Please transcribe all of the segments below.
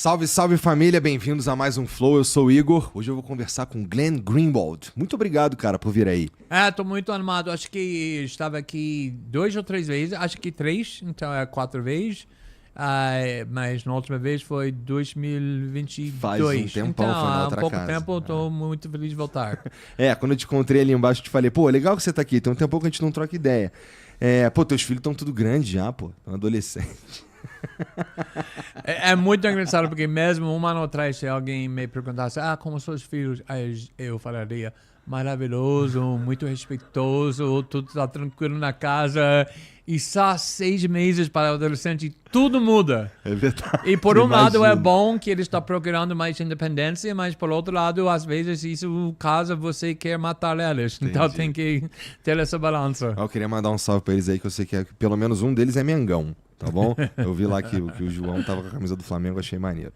Salve, salve família, bem-vindos a mais um Flow, eu sou o Igor. Hoje eu vou conversar com Glenn Greenwald. Muito obrigado, cara, por vir aí. Tô muito animado, acho que estava aqui 2 ou 3 vezes, acho que 3, então é 4 vezes. Mas na última vez foi 2022. Faz um tempão, então, foi na outra há pouco casa. tempo eu tô muito feliz de voltar. Quando eu te encontrei ali embaixo, eu te falei, pô, legal que você tá aqui, tem um tempão que a gente não troca ideia. Teus filhos estão tudo grandes já, pô, estão adolescentes. É muito engraçado, porque mesmo um ano atrás, se alguém me perguntasse, como são os filhos, aí eu falaria, maravilhoso, muito respeitoso, tudo tá tranquilo na casa, e só 6 meses para o adolescente, tudo muda. É verdade. E por um lado é bom que ele está procurando mais independência, mas por outro lado, às vezes isso causa você quer matar eles. Entendi. Então tem que ter essa balança. Eu queria mandar um salve pra eles aí, que eu sei que pelo menos um deles é Mengão, tá bom? Eu vi lá que o João tava com a camisa do Flamengo, achei maneiro.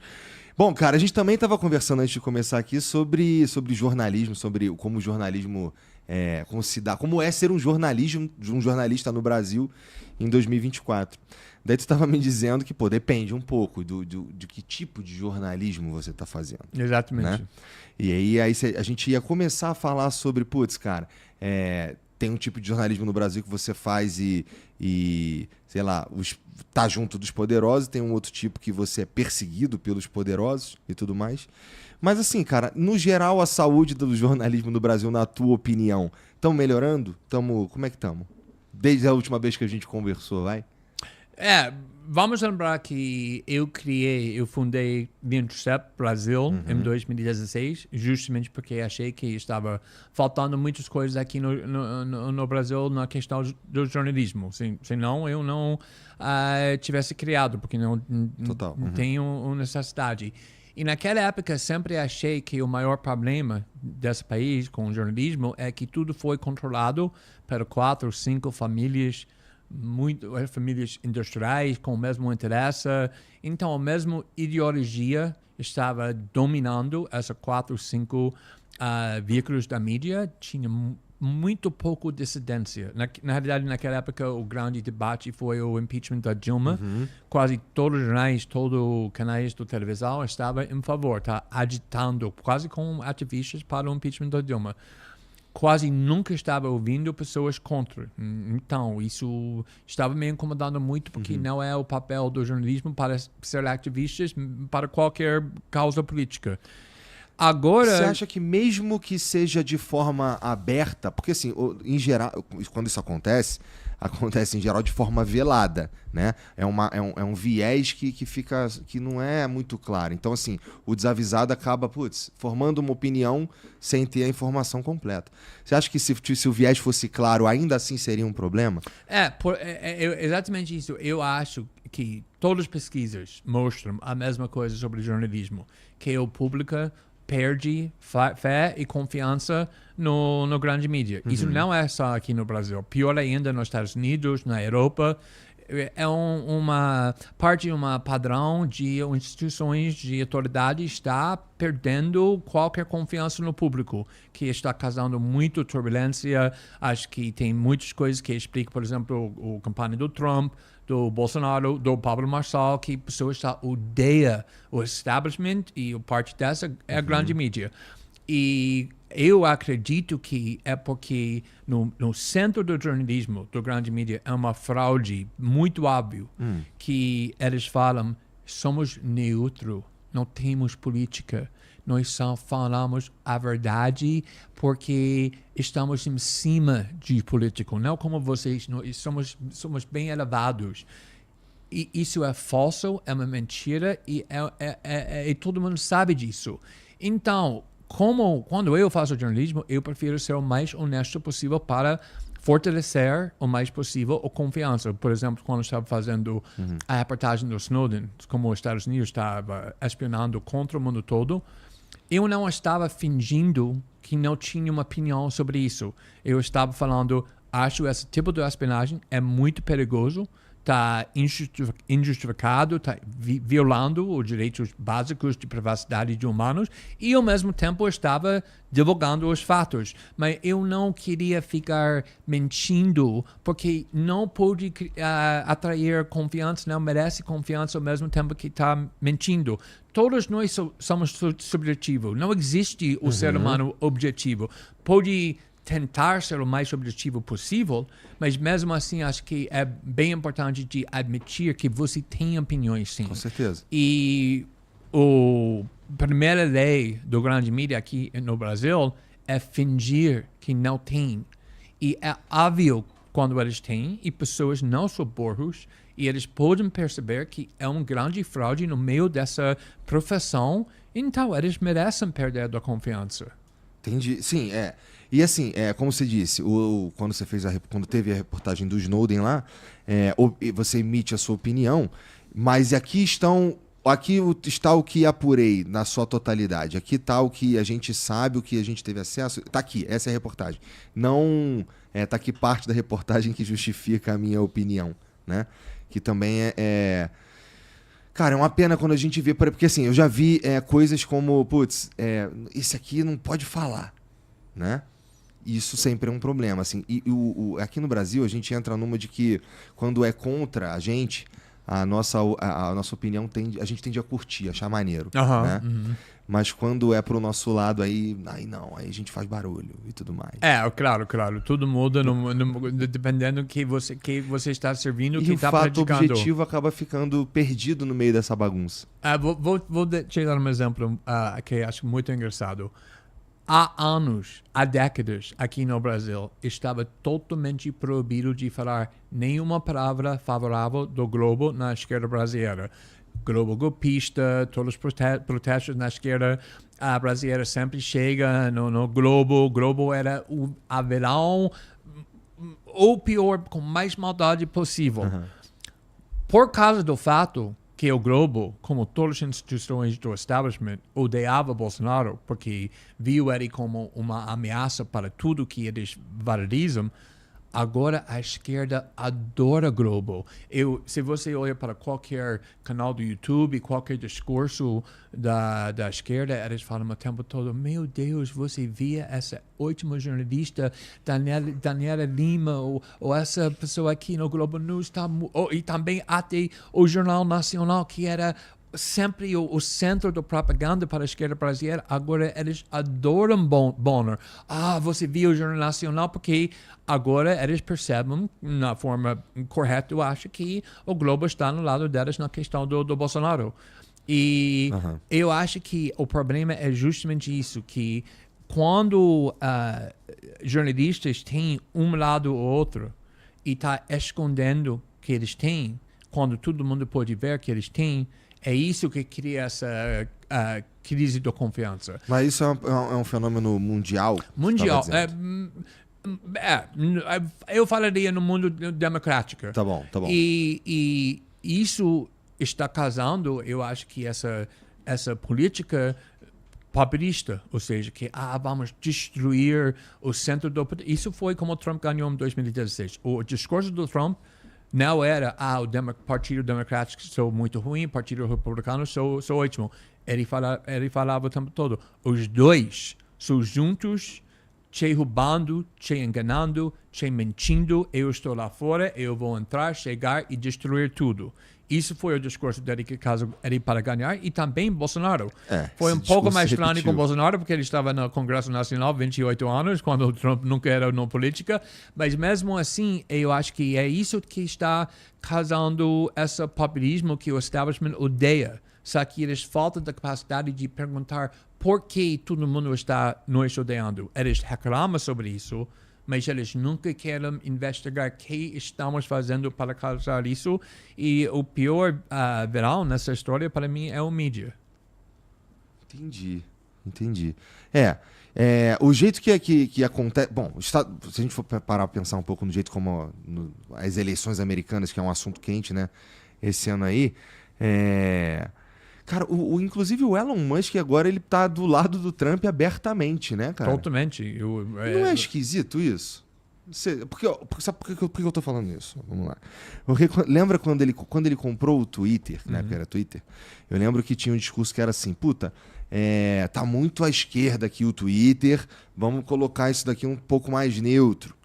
Bom, cara, a gente também estava conversando antes de começar aqui sobre jornalismo, sobre como o jornalismo como é ser um jornalista no Brasil em 2024. Daí tu estava me dizendo que, depende um pouco de que tipo de jornalismo você está fazendo. Exatamente. Né? E aí a gente ia começar a falar sobre, tem um tipo de jornalismo no Brasil que você faz e sei lá, tá junto dos poderosos, tem um outro tipo que você é perseguido pelos poderosos e tudo mais. Mas assim, cara, no geral, a saúde do jornalismo no Brasil, na tua opinião, estão melhorando? Como é que estamos? Desde a última vez que a gente conversou, vai? Vamos lembrar que eu fundei The Intercept Brasil em 2016, justamente porque achei que estava faltando muitas coisas aqui no Brasil na questão do jornalismo. Senão eu não tivesse criado, porque não tenho necessidade. E naquela época sempre achei que o maior problema desse país com o jornalismo é que tudo foi controlado por 4 ou 5 famílias, famílias industriais com o mesmo interesse. Então a mesma ideologia estava dominando essas 4 ou 5 veículos da mídia. Tinha muito pouco dissidência. Na realidade, naquela época, o grande debate foi o impeachment da Dilma. Quase todos os jornais, todos os canais de televisão estavam em favor, agitando, quase como ativistas para o impeachment da Dilma. Quase nunca estava ouvindo pessoas contra. Então, isso estava me incomodando muito, porque não é o papel do jornalismo para ser ativistas para qualquer causa política. Agora, você acha que mesmo que seja de forma aberta, porque assim, em geral, quando isso acontece em geral de forma velada, né? É um viés que não é muito claro. Então, assim, o desavisado acaba, formando uma opinião sem ter a informação completa. Você acha que se o viés fosse claro, ainda assim seria um problema? Exatamente isso. Eu acho que todas as pesquisas mostram a mesma coisa sobre jornalismo, que o público perde fé e confiança no grande mídia. Isso não é só aqui no Brasil. Pior ainda nos Estados Unidos, na Europa. É uma parte de um padrão de instituições de autoridade está perdendo qualquer confiança no público, que está causando muita turbulência. Acho que tem muitas coisas que explicam, por exemplo, a campanha do Trump, do Bolsonaro, do Pablo Marçal, que pessoas odeiam o establishment e parte dessa é a grande mídia. E eu acredito que é porque no centro do jornalismo, do grande mídia, é uma fraude muito óbvia, que eles falam, somos neutro, não temos política, nós só falamos a verdade porque estamos em cima de político, não como vocês, nós somos bem elevados. E isso é falso, é uma mentira e todo mundo sabe disso. Então, quando eu faço jornalismo, eu prefiro ser o mais honesto possível para fortalecer o mais possível a confiança. Por exemplo, quando eu estava fazendo a reportagem do Snowden, como os Estados Unidos estava espionando contra o mundo todo, eu não estava fingindo que não tinha uma opinião sobre isso. Eu estava falando, acho esse tipo de espionagem é muito perigoso, está injustificado, está violando os direitos básicos de privacidade de humanos e, ao mesmo tempo, estava divulgando os fatos. Mas eu não queria ficar mentindo porque não pode atrair confiança, não merece confiança ao mesmo tempo que está mentindo. Todos nós somos subjetivos. Não existe o ser humano objetivo. Pode tentar ser o mais objetivo possível, mas mesmo assim acho que é bem importante de admitir que você tem opiniões, sim. Com certeza. E a primeira lei do grande mídia aqui no Brasil é fingir que não tem. E é óbvio quando eles têm, e pessoas não são burros, e eles podem perceber que é um grande fraude no meio dessa profissão, então eles merecem perder a confiança. Entendi. Sim, é. E assim, como você disse, quando você fez quando teve a reportagem do Snowden lá, você emite a sua opinião, mas aqui está o que apurei na sua totalidade. Aqui está o que a gente sabe, o que a gente teve acesso. Está aqui, essa é a reportagem. Não está aqui parte da reportagem que justifica a minha opinião, né? Que também Cara, é uma pena quando a gente vê... Porque assim, eu já vi coisas como, esse aqui não pode falar, né? Isso sempre é um problema, assim. E aqui no Brasil, a gente entra numa de que quando é contra a gente, a nossa opinião a gente tende a curtir, achar maneiro, né? Mas quando é pro nosso lado, aí a gente faz barulho e tudo mais. Claro. Tudo muda dependendo do que você está servindo, e que está praticando. E o fato objetivo acaba ficando perdido no meio dessa bagunça. Vou te dar um exemplo que acho muito engraçado. Há anos, há décadas, aqui no Brasil, estava totalmente proibido de falar nenhuma palavra favorável do Globo na esquerda brasileira. Globo golpista, todos os protestos na esquerda brasileira sempre chega no Globo. O Globo era a verão, ou pior, com mais maldade possível. Por causa do fato que o Globo, como todas as instituições do establishment, odiava Bolsonaro porque viu ele como uma ameaça para tudo que eles valorizam, agora a esquerda adora Globo. Se você olha para qualquer canal do YouTube, qualquer discurso da esquerda, eles falam o tempo todo, meu Deus, você via essa ótima jornalista Daniela Lima ou essa pessoa aqui no Globo News, e também até o Jornal Nacional, que era sempre o centro da propaganda para a esquerda brasileira. Agora eles adoram Bonner. Você viu o Jornal Nacional porque agora eles percebem, na forma correta, eu acho que o Globo está no lado deles na questão do Bolsonaro. E eu acho que o problema é justamente isso, que quando jornalistas têm um lado ou outro e está escondendo que eles têm, quando todo mundo pode ver que eles têm, é isso que cria essa crise da confiança. Mas isso é um fenômeno mundial? Mundial. Eu falaria no mundo democrático. Tá bom. E isso está causando, eu acho que essa política populista, ou seja, que vamos destruir o centro do... Isso foi como o Trump ganhou em 2016. O discurso do Trump não era, o Partido Democrático sou muito ruim, o Partido Republicano sou ótimo. Ele falava o tempo todo, os dois são juntos, te roubando, te enganando, te mentindo, eu estou lá fora, eu vou entrar, chegar e destruir tudo. Isso foi o discurso dele que caso ele para ganhar, e também Bolsonaro. Foi um pouco mais estranho com Bolsonaro, porque ele estava no Congresso Nacional 28 anos, quando o Trump nunca era na política, mas mesmo assim, eu acho que é isso que está causando esse populismo que o establishment odeia. Só que eles faltam da capacidade de perguntar por que todo mundo está nos odiando. Eles reclamam sobre isso, mas eles nunca querem investigar o que estamos fazendo para causar isso. E o pior verão nessa história, para mim, é o mídia. Entendi. O jeito que acontece... Bom, se a gente for parar para pensar um pouco no jeito como as eleições americanas, que é um assunto quente, né? Esse ano aí... Cara, inclusive o Elon Musk agora ele tá do lado do Trump abertamente, né, cara? Totalmente. Não é esquisito isso? Sabe por que eu tô falando isso? Vamos lá. Porque lembra quando ele comprou o Twitter, né? Porque era Twitter. Eu lembro que tinha um discurso que era assim, puta, tá muito à esquerda aqui o Twitter, vamos colocar isso daqui um pouco mais neutro.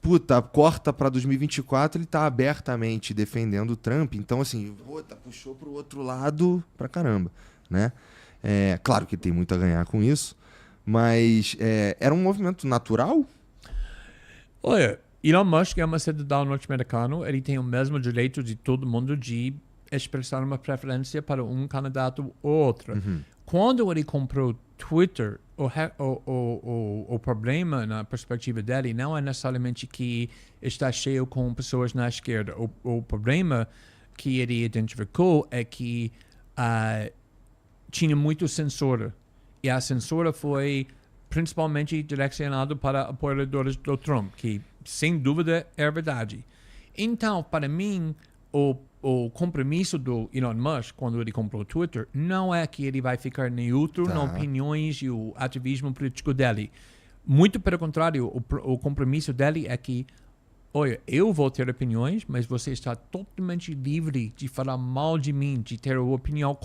Puta, corta pra 2024, ele tá abertamente defendendo o Trump, então assim, puta, puxou pro outro lado pra caramba, né? Claro que tem muito a ganhar com isso, mas era um movimento natural? Olha, Elon Musk é um cidadão norte-americano, ele tem o mesmo direito de todo mundo de expressar uma preferência para um candidato ou outro. Quando ele comprou Twitter, o problema na perspectiva dele não é necessariamente que está cheio com pessoas na esquerda. O problema que ele identificou é que tinha muito censura. E a censura foi principalmente direcionado para apoiadores do Trump, que sem dúvida é verdade. Então, para mim, o compromisso do Elon Musk, quando ele comprou o Twitter, não é que ele vai ficar neutro nas opiniões e o ativismo político dele. Muito pelo contrário, o compromisso dele é que, olha, eu vou ter opiniões, mas você está totalmente livre de falar mal de mim, de ter uma opinião.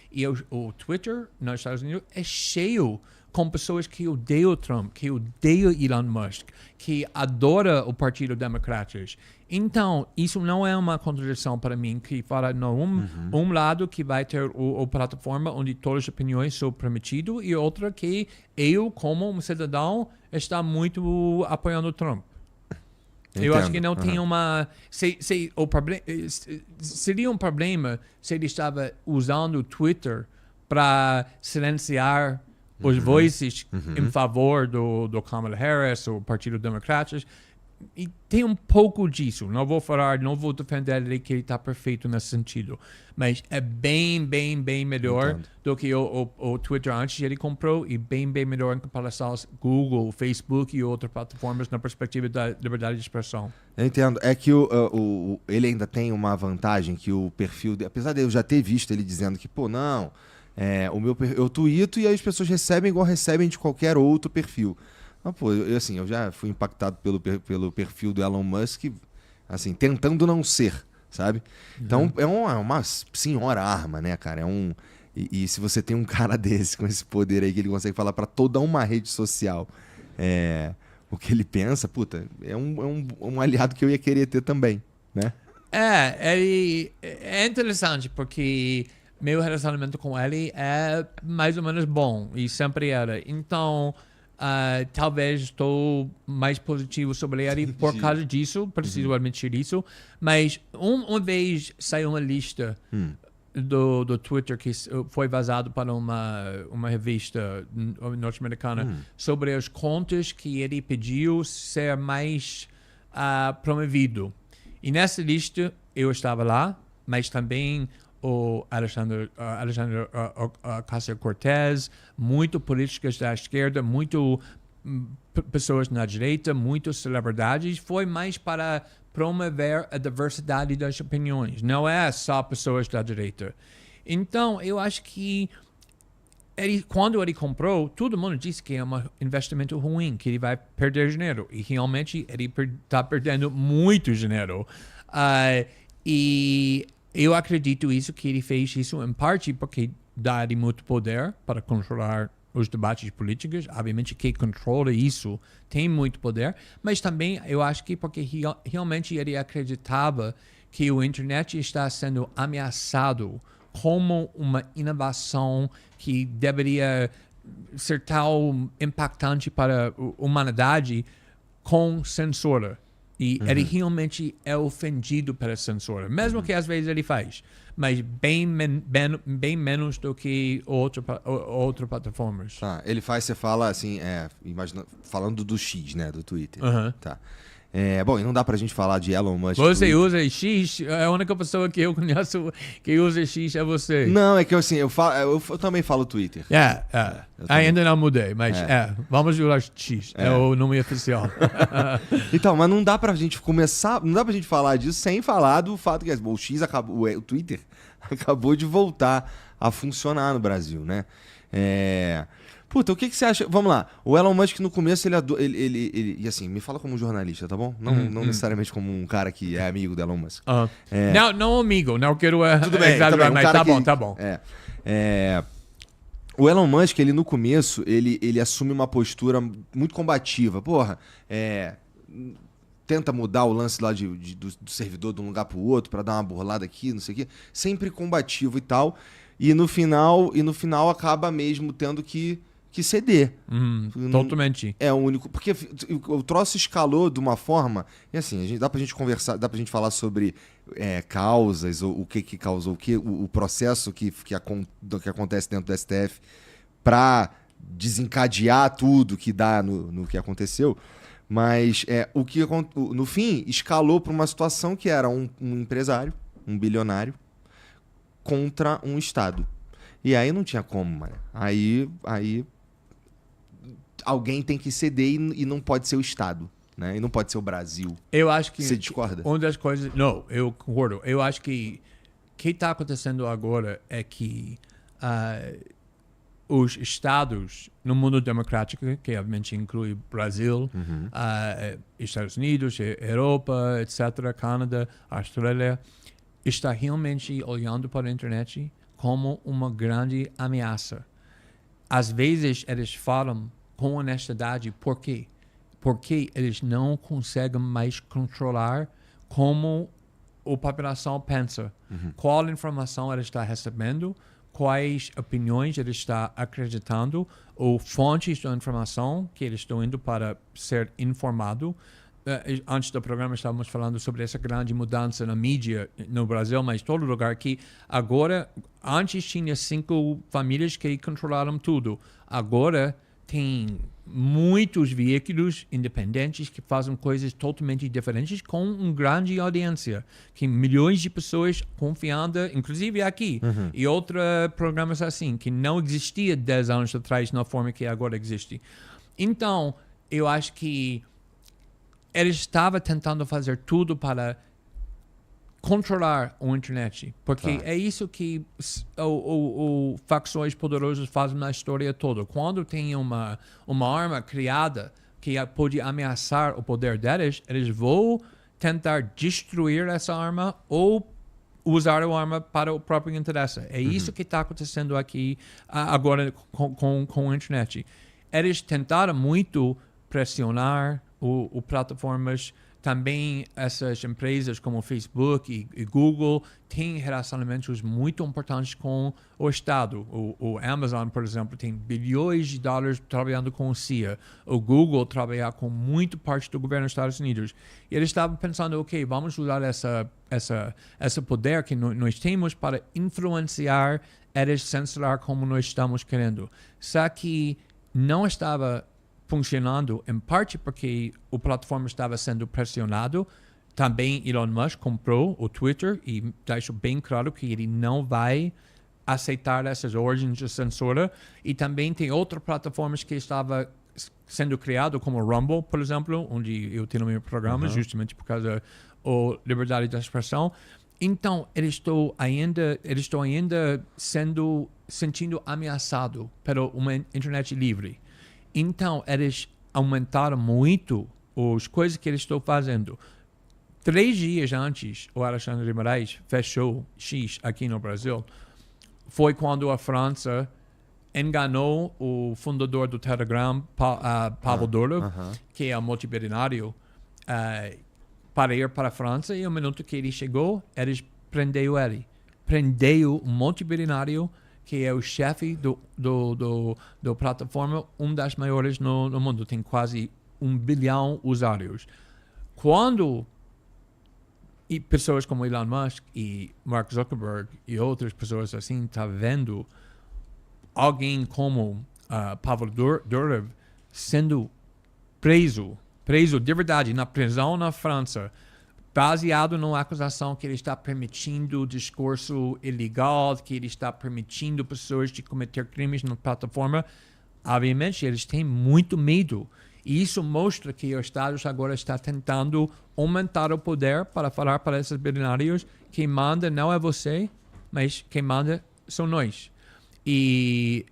E o Twitter nos Estados Unidos é cheio com pessoas que odeiam o Trump, que odeiam Elon Musk, que adoram o Partido Democrata. Então, isso não é uma contradição para mim, que fala, um lado que vai ter a plataforma onde todas as opiniões são permitidas e outra que eu, como um cidadão, está muito apoiando o Trump. Entendo. Eu acho que não tem uma... seria um problema se ele estava usando o Twitter para silenciar os voices em favor do Kamala Harris, o Partido Democrata. E tem um pouco disso. Não vou defender ele que ele está perfeito nesse sentido. Mas é bem melhor do que o Twitter antes ele comprou e bem melhor em comparação aos Google, Facebook e outras plataformas na perspectiva da liberdade de expressão. Eu entendo. É que ele ainda tem uma vantagem que o perfil... apesar de eu já ter visto ele dizendo que, não... eu tuito e aí as pessoas recebem igual recebem de qualquer outro perfil. Eu já fui impactado pelo perfil do Elon Musk, assim, tentando não ser, sabe? Então, é uma senhora arma, né, cara? E se você tem um cara desse, com esse poder aí, que ele consegue falar para toda uma rede social o que ele pensa, é um aliado que eu ia querer ter também, né? É interessante, porque meu relacionamento com ele é mais ou menos bom, e sempre era. Então... talvez estou mais positivo sobre ele por causa disso, preciso admitir isso. Mas uma vez saiu uma lista do Twitter que foi vazado para uma revista norte-americana sobre as contas que ele pediu ser mais promovido. E nessa lista eu estava lá, mas também o Alexandre Ocasio-Cortez, muito políticas da esquerda, muito pessoas na direita, muitas celebridades. Foi mais para promover a diversidade das opiniões. Não é só pessoas da direita. Então, eu acho que quando ele comprou, todo mundo disse que é um investimento ruim, que ele vai perder dinheiro. E realmente ele está perdendo muito dinheiro. E eu acredito que ele fez isso em parte porque dá-lhe muito poder para controlar os debates políticos. Obviamente, quem controla isso tem muito poder, mas também eu acho que porque realmente ele acreditava que a internet está sendo ameaçado como uma inovação que deveria ser tão impactante para a humanidade com censura. E ele realmente é ofendido pela censura, mesmo que às vezes ele faz, mas bem menos do que outras plataformas. Tá, ele faz, você fala assim, falando do X, né, do Twitter. Tá. Bom, e não dá pra gente falar de Elon Musk. Você usa X? A única pessoa que eu conheço que usa X é você. Não, é que assim, eu também falo Twitter. Ainda não mudei, mas vamos usar X. É o nome oficial. Então, mas não dá pra gente começar, não dá pra gente falar disso sem falar do fato que o X acabou, o Twitter acabou de voltar a funcionar no Brasil, né? Puta, o que você acha? Vamos lá. O Elon Musk, no começo, e assim, me fala como um jornalista, tá bom? Não necessariamente como um cara que é amigo do Elon Musk. Não amigo, não quero Tudo bem, exagerar, um mas tá bom. O Elon Musk, ele no começo, ele assume uma postura muito combativa. Porra, tenta mudar o lance lá do servidor de um lugar pro outro pra dar uma burlada aqui, não sei o quê. Sempre combativo e tal. E no final acaba mesmo tendo que ceder. Totalmente. É o único. Porque o troço escalou de uma forma. E assim, dá pra gente conversar, dá pra gente falar sobre causas, o que causou o que, o processo que acontece dentro do STF pra desencadear tudo que dá no que aconteceu. Mas no fim, escalou pra uma situação que era um empresário, um bilionário, contra um Estado. E aí não tinha como, mano. Aí alguém tem que ceder e não pode ser o Estado, né? E não pode ser o Brasil. Eu acho que... Você discorda? Uma das coisas... Não, eu concordo. Eu acho que o que está acontecendo agora é que os Estados no mundo democrático, que obviamente inclui Brasil, Estados Unidos, Europa, etc., Canadá, Austrália, está realmente olhando para a internet como uma grande ameaça. Às vezes eles falam com honestidade por quê? Porque eles não conseguem mais controlar como a população pensa. Qual informação ela está recebendo, quais opiniões ele está acreditando, ou fontes da informação que eles estão indo para ser informado. Antes do programa estávamos falando sobre essa grande mudança na mídia no Brasil, mas todo lugar que agora, antes tinha 5 famílias que controlaram tudo. Agora tem muitos veículos independentes que fazem coisas totalmente diferentes com uma grande audiência, que milhões de pessoas confiando, inclusive aqui, e outros programas assim, que não existia 10 anos atrás na forma que agora existe. Então, eu acho que ele estava tentando fazer tudo para controlar a internet, porque é isso que o facções poderosas fazem na história toda. Quando tem uma arma criada que pode ameaçar o poder deles, eles vão tentar destruir essa arma ou usar a arma para o próprio interesse. É isso que está acontecendo aqui agora com a internet. Eles tentaram muito pressionar o plataformas. Também essas empresas como o Facebook e Google têm relacionamentos muito importantes com o Estado. O Amazon, por exemplo, tem bilhões de dólares trabalhando com o CIA. O Google trabalha com muito parte do governo dos Estados Unidos. E eles estavam pensando, ok, vamos usar esse poder que nós temos para influenciar eles censurar como nós estamos querendo. Só que não estava funcionando, em parte porque a plataforma estava sendo pressionado. Também Elon Musk comprou o Twitter e deixou bem claro que ele não vai aceitar essas ordens de censura. E também tem outras plataformas que estavam sendo criadas, como o Rumble, por exemplo, onde eu tenho meu programa, justamente por causa da liberdade de expressão. Então, eles estão ainda sentindo ameaçado por uma internet livre. Então, eles aumentaram muito as coisas que eles estão fazendo. 3 dias antes, o Alexandre de Moraes fechou X aqui no Brasil, foi quando a França enganou o fundador do Telegram, Pavel Durov, que é multibilionário, para ir para a França, e no minuto que ele chegou, eles prenderam ele. Prendeu um multibilionário que é o chefe do plataforma, das maiores no mundo. Tem quase 1 bilhão de usuários. Quando pessoas como Elon Musk e Mark Zuckerberg e outras pessoas assim estão vendo alguém como Pavel Durov sendo preso de verdade, na prisão na França, baseado numa acusação que ele está permitindo discurso ilegal, que ele está permitindo pessoas de cometer crimes na plataforma, obviamente eles têm muito medo. E isso mostra que os Estados agora estão tentando aumentar o poder para falar para esses bilionários: quem manda não é você, mas quem manda são nós. E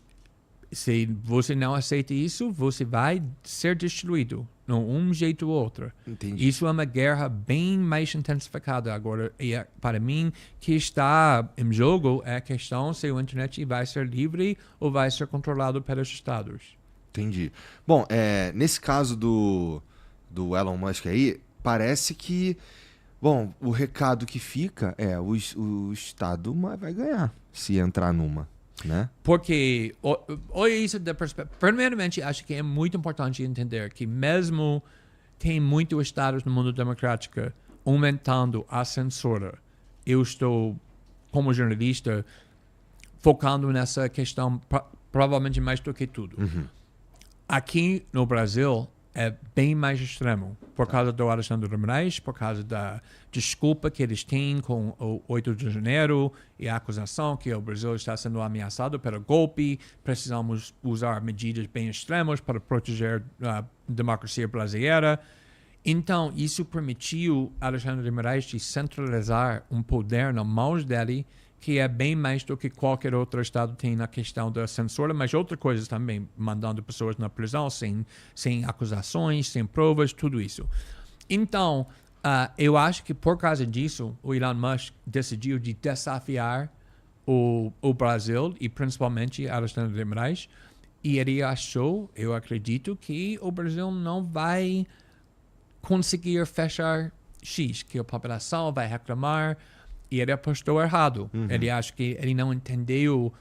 se você não aceita isso, você vai ser destruído, de um jeito ou outro. Entendi. Isso é uma guerra bem mais intensificada agora. E para mim, que está em jogo é a questão se a internet vai ser livre ou vai ser controlado pelos estados. Entendi. Bom, nesse caso do Elon Musk aí, parece que, bom, o recado que fica é o Estado vai ganhar se entrar numa, né? Porque, olha isso da perspectiva. Primeiramente, acho que é muito importante entender que mesmo tem muitos estados no mundo democrático aumentando a censura, eu estou, como jornalista, focando nessa questão provavelmente mais do que tudo. Aqui no Brasil é bem mais extremo, por causa do Alexandre de Moraes, por causa da desculpa que eles têm com o 8 de janeiro e a acusação que o Brasil está sendo ameaçado pelo golpe, precisamos usar medidas bem extremas para proteger a democracia brasileira. Então, isso permitiu Alexandre de Moraes de centralizar um poder nas mãos dele que é bem mais do que qualquer outro estado tem na questão da censura, mas outras coisas também, mandando pessoas na prisão sem acusações, sem provas, tudo isso. Então, eu acho que por causa disso, o Elon Musk decidiu de desafiar o Brasil e principalmente Alexandre de Moraes, e ele achou, eu acredito, que o Brasil não vai conseguir fechar X, que a população vai reclamar. E ele apostou errado. Ele acha que ele não entendeu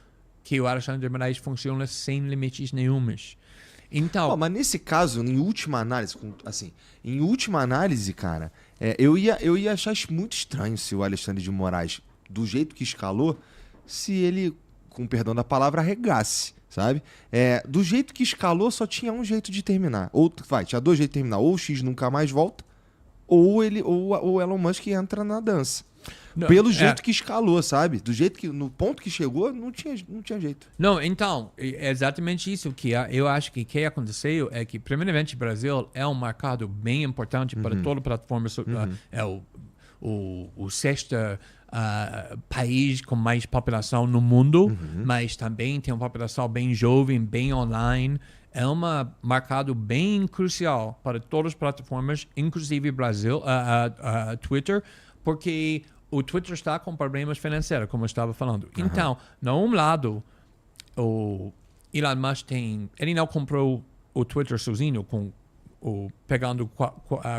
que o Alexandre de Moraes funciona sem limites nenhumas. Então, Mas nesse caso, em última análise, cara, eu ia achar muito estranho se o Alexandre de Moraes, do jeito que escalou, se ele, com perdão da palavra, arregasse, sabe? Do jeito que escalou, só tinha um jeito de terminar. Tinha dois jeitos de terminar. Ou o X nunca mais volta, ou o Elon Musk entra na dança. Pelo jeito que escalou, sabe? Do jeito que, no ponto que chegou, não tinha jeito. Não, então, é exatamente isso que eu acho que aconteceu é que, primeiramente, o Brasil é um mercado bem importante para toda a plataforma. É o sexto país com mais população no mundo, mas também tem uma população bem jovem, bem online. É um mercado bem crucial para todas as plataformas, inclusive Brasil, Twitter, porque o Twitter está com problemas financeiros, como eu estava falando. Então, de um lado, o Elon Musk ele não comprou o Twitter sozinho, pegando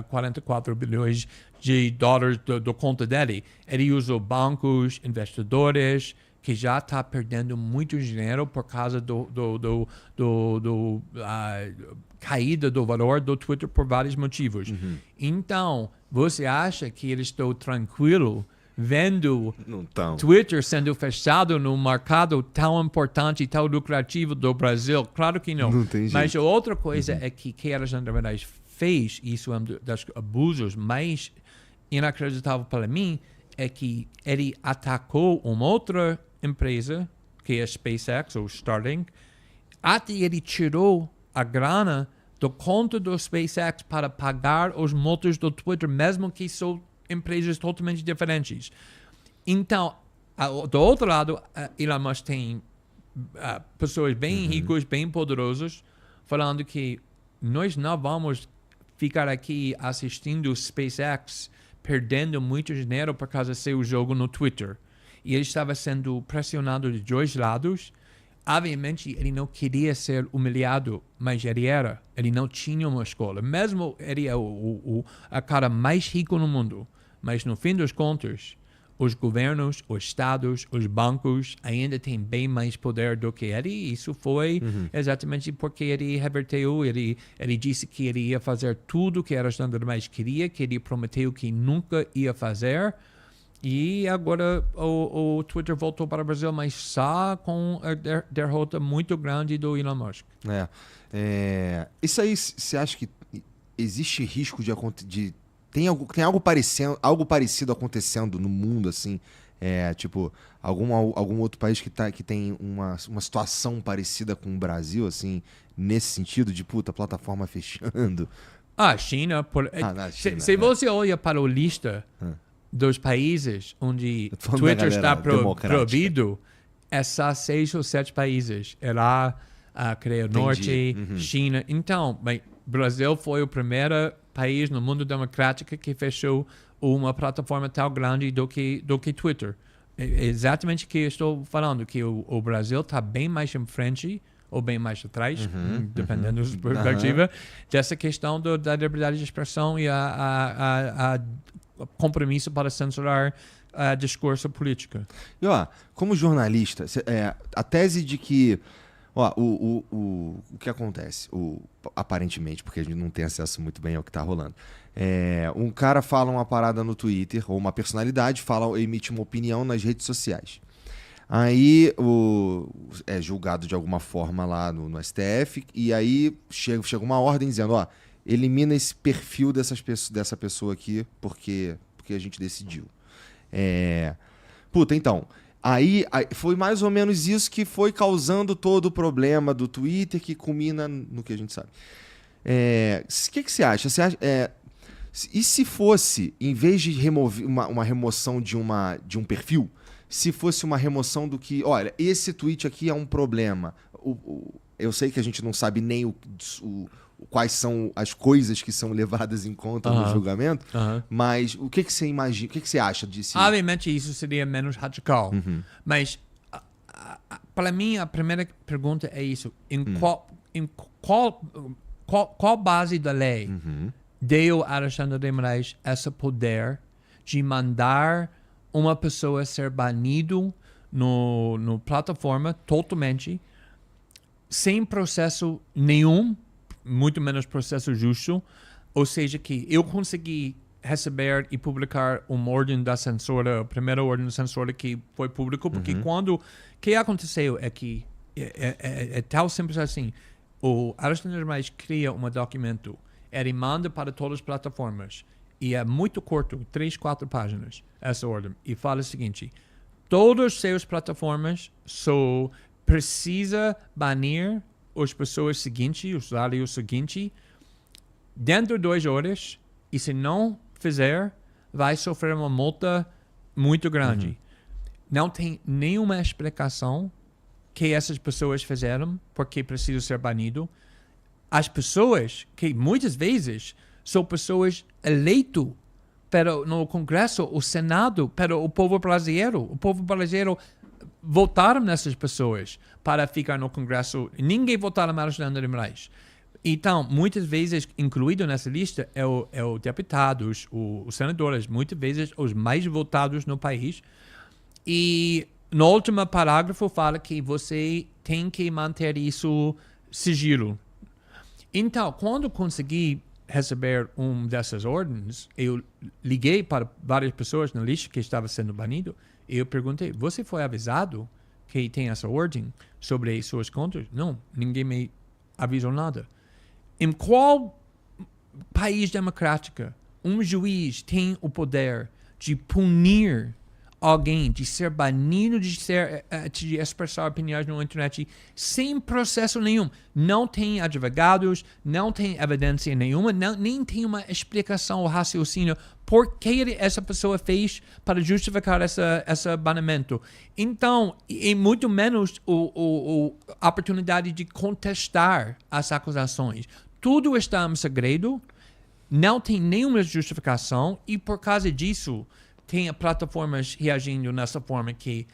44 bilhões de dólares do conta dele. Ele usou bancos, investidores, que já está perdendo muito dinheiro por causa caída do valor do Twitter por vários motivos. Então, você acha que eles estão tranquilos vendo Twitter sendo fechado num mercado tão importante e tão lucrativo do Brasil? Claro que não. Mas a outra coisa é que Alexandre de Moraes fez, isso é um dos abusos mais inacreditável para mim, é que ele atacou uma outra empresa, que é a SpaceX, ou Starlink, até ele tirou a grana do conta do SpaceX para pagar os multas do Twitter, mesmo que são empresas totalmente diferentes. Então, do outro lado, Elon Musk tem pessoas bem ricas, bem poderosas, falando que nós não vamos ficar aqui assistindo SpaceX perdendo muito dinheiro por causa do seu jogo no Twitter. E ele estava sendo pressionado de dois lados. Obviamente, ele não queria ser humilhado, mas ele era. Ele não tinha uma escola. Mesmo ele é a cara mais rico no mundo. Mas, no fim dos contos, os governos, os estados, os bancos ainda têm bem mais poder do que ele. Isso foi exatamente porque ele reverteu. Ele disse que ele ia fazer tudo que Alexandre de Moraes queria, que ele prometeu que nunca ia fazer. E agora o Twitter voltou para o Brasil, mas só com a derrota muito grande do Elon Musk. Isso aí, você acha que existe risco de tem algo parecido acontecendo no mundo, assim? Tipo, algum outro país que tem uma situação parecida com o Brasil, assim, nesse sentido de, plataforma fechando? China. Na China, se você olha para a lista dos países onde Twitter está proibido, é só 6 ou 7 países. É lá a Coreia do Norte, China. Então, bem, Brasil foi o primeiro país no mundo democrático que fechou uma plataforma tão grande do que Twitter. É exatamente o que eu estou falando, que o Brasil está bem mais em frente ou bem mais atrás, dependendo da perspectiva, dessa questão da liberdade de expressão e a compromisso para censurar discurso político. E, como jornalista, a tese de que... o que acontece? Aparentemente, porque a gente não tem acesso muito bem ao que está rolando. Um cara fala uma parada no Twitter, ou uma personalidade emite uma opinião nas redes sociais. Aí é julgado de alguma forma lá no STF, e aí chega uma ordem dizendo, elimina esse perfil dessa pessoa aqui, porque a gente decidiu. Então... Aí foi mais ou menos isso que foi causando todo o problema do Twitter, que culmina no que a gente sabe. O que você acha? E se fosse, em vez de remover uma remoção de um perfil, se fosse uma remoção do que, olha, esse tweet aqui é um problema. Eu sei que a gente não sabe nem quais são as coisas que são levadas em conta no julgamento, mas o que você imagina, o que você acha disso? Obviamente isso seria menos radical, mas para mim a primeira pergunta é isso: qual base da lei deu a Alexandre de Moraes esse poder de mandar uma pessoa ser banido no plataforma totalmente, sem processo nenhum, muito menos processo justo, ou seja, que eu consegui receber e publicar uma ordem da censura, a primeira ordem da censura que foi público, porque o que aconteceu é que é tal simples assim, o Alexandre de Moraes cria um documento, ele manda para todas as plataformas, e é muito curto, 3, 4 páginas, essa ordem, e fala o seguinte: todas as suas plataformas só precisa banir as pessoas seguintes, os usuários seguintes, dentro de 2 horas, e se não fizer, vai sofrer uma multa muito grande. Não tem nenhuma explicação que essas pessoas fizeram porque precisam ser banido. As pessoas que muitas vezes são pessoas eleitas no Congresso, o Senado, pelo povo brasileiro. O povo brasileiro votaram nessas pessoas para ficar no Congresso. Ninguém votaram em Alexandre de Moraes. Então, muitas vezes, incluído nessa lista, é o deputados, os senadores, muitas vezes os mais votados no país. E no último parágrafo fala que você tem que manter isso sigilo. Então, quando consegui receber dessas ordens, eu liguei para várias pessoas na lista que estava sendo banido. Eu perguntei: você foi avisado que tem essa ordem sobre suas contas? Não, ninguém me avisou nada. Em qual país democrático um juiz tem o poder de punir alguém, de ser banido de expressar opiniões na internet sem processo nenhum? Não tem advogados, não tem evidência nenhuma, nem tem uma explicação ou raciocínio por que essa pessoa fez para justificar esse banimento. Então, e muito menos a oportunidade de contestar as acusações. Tudo está em segredo, não tem nenhuma justificação, e por causa disso tem plataformas reagindo nessa forma que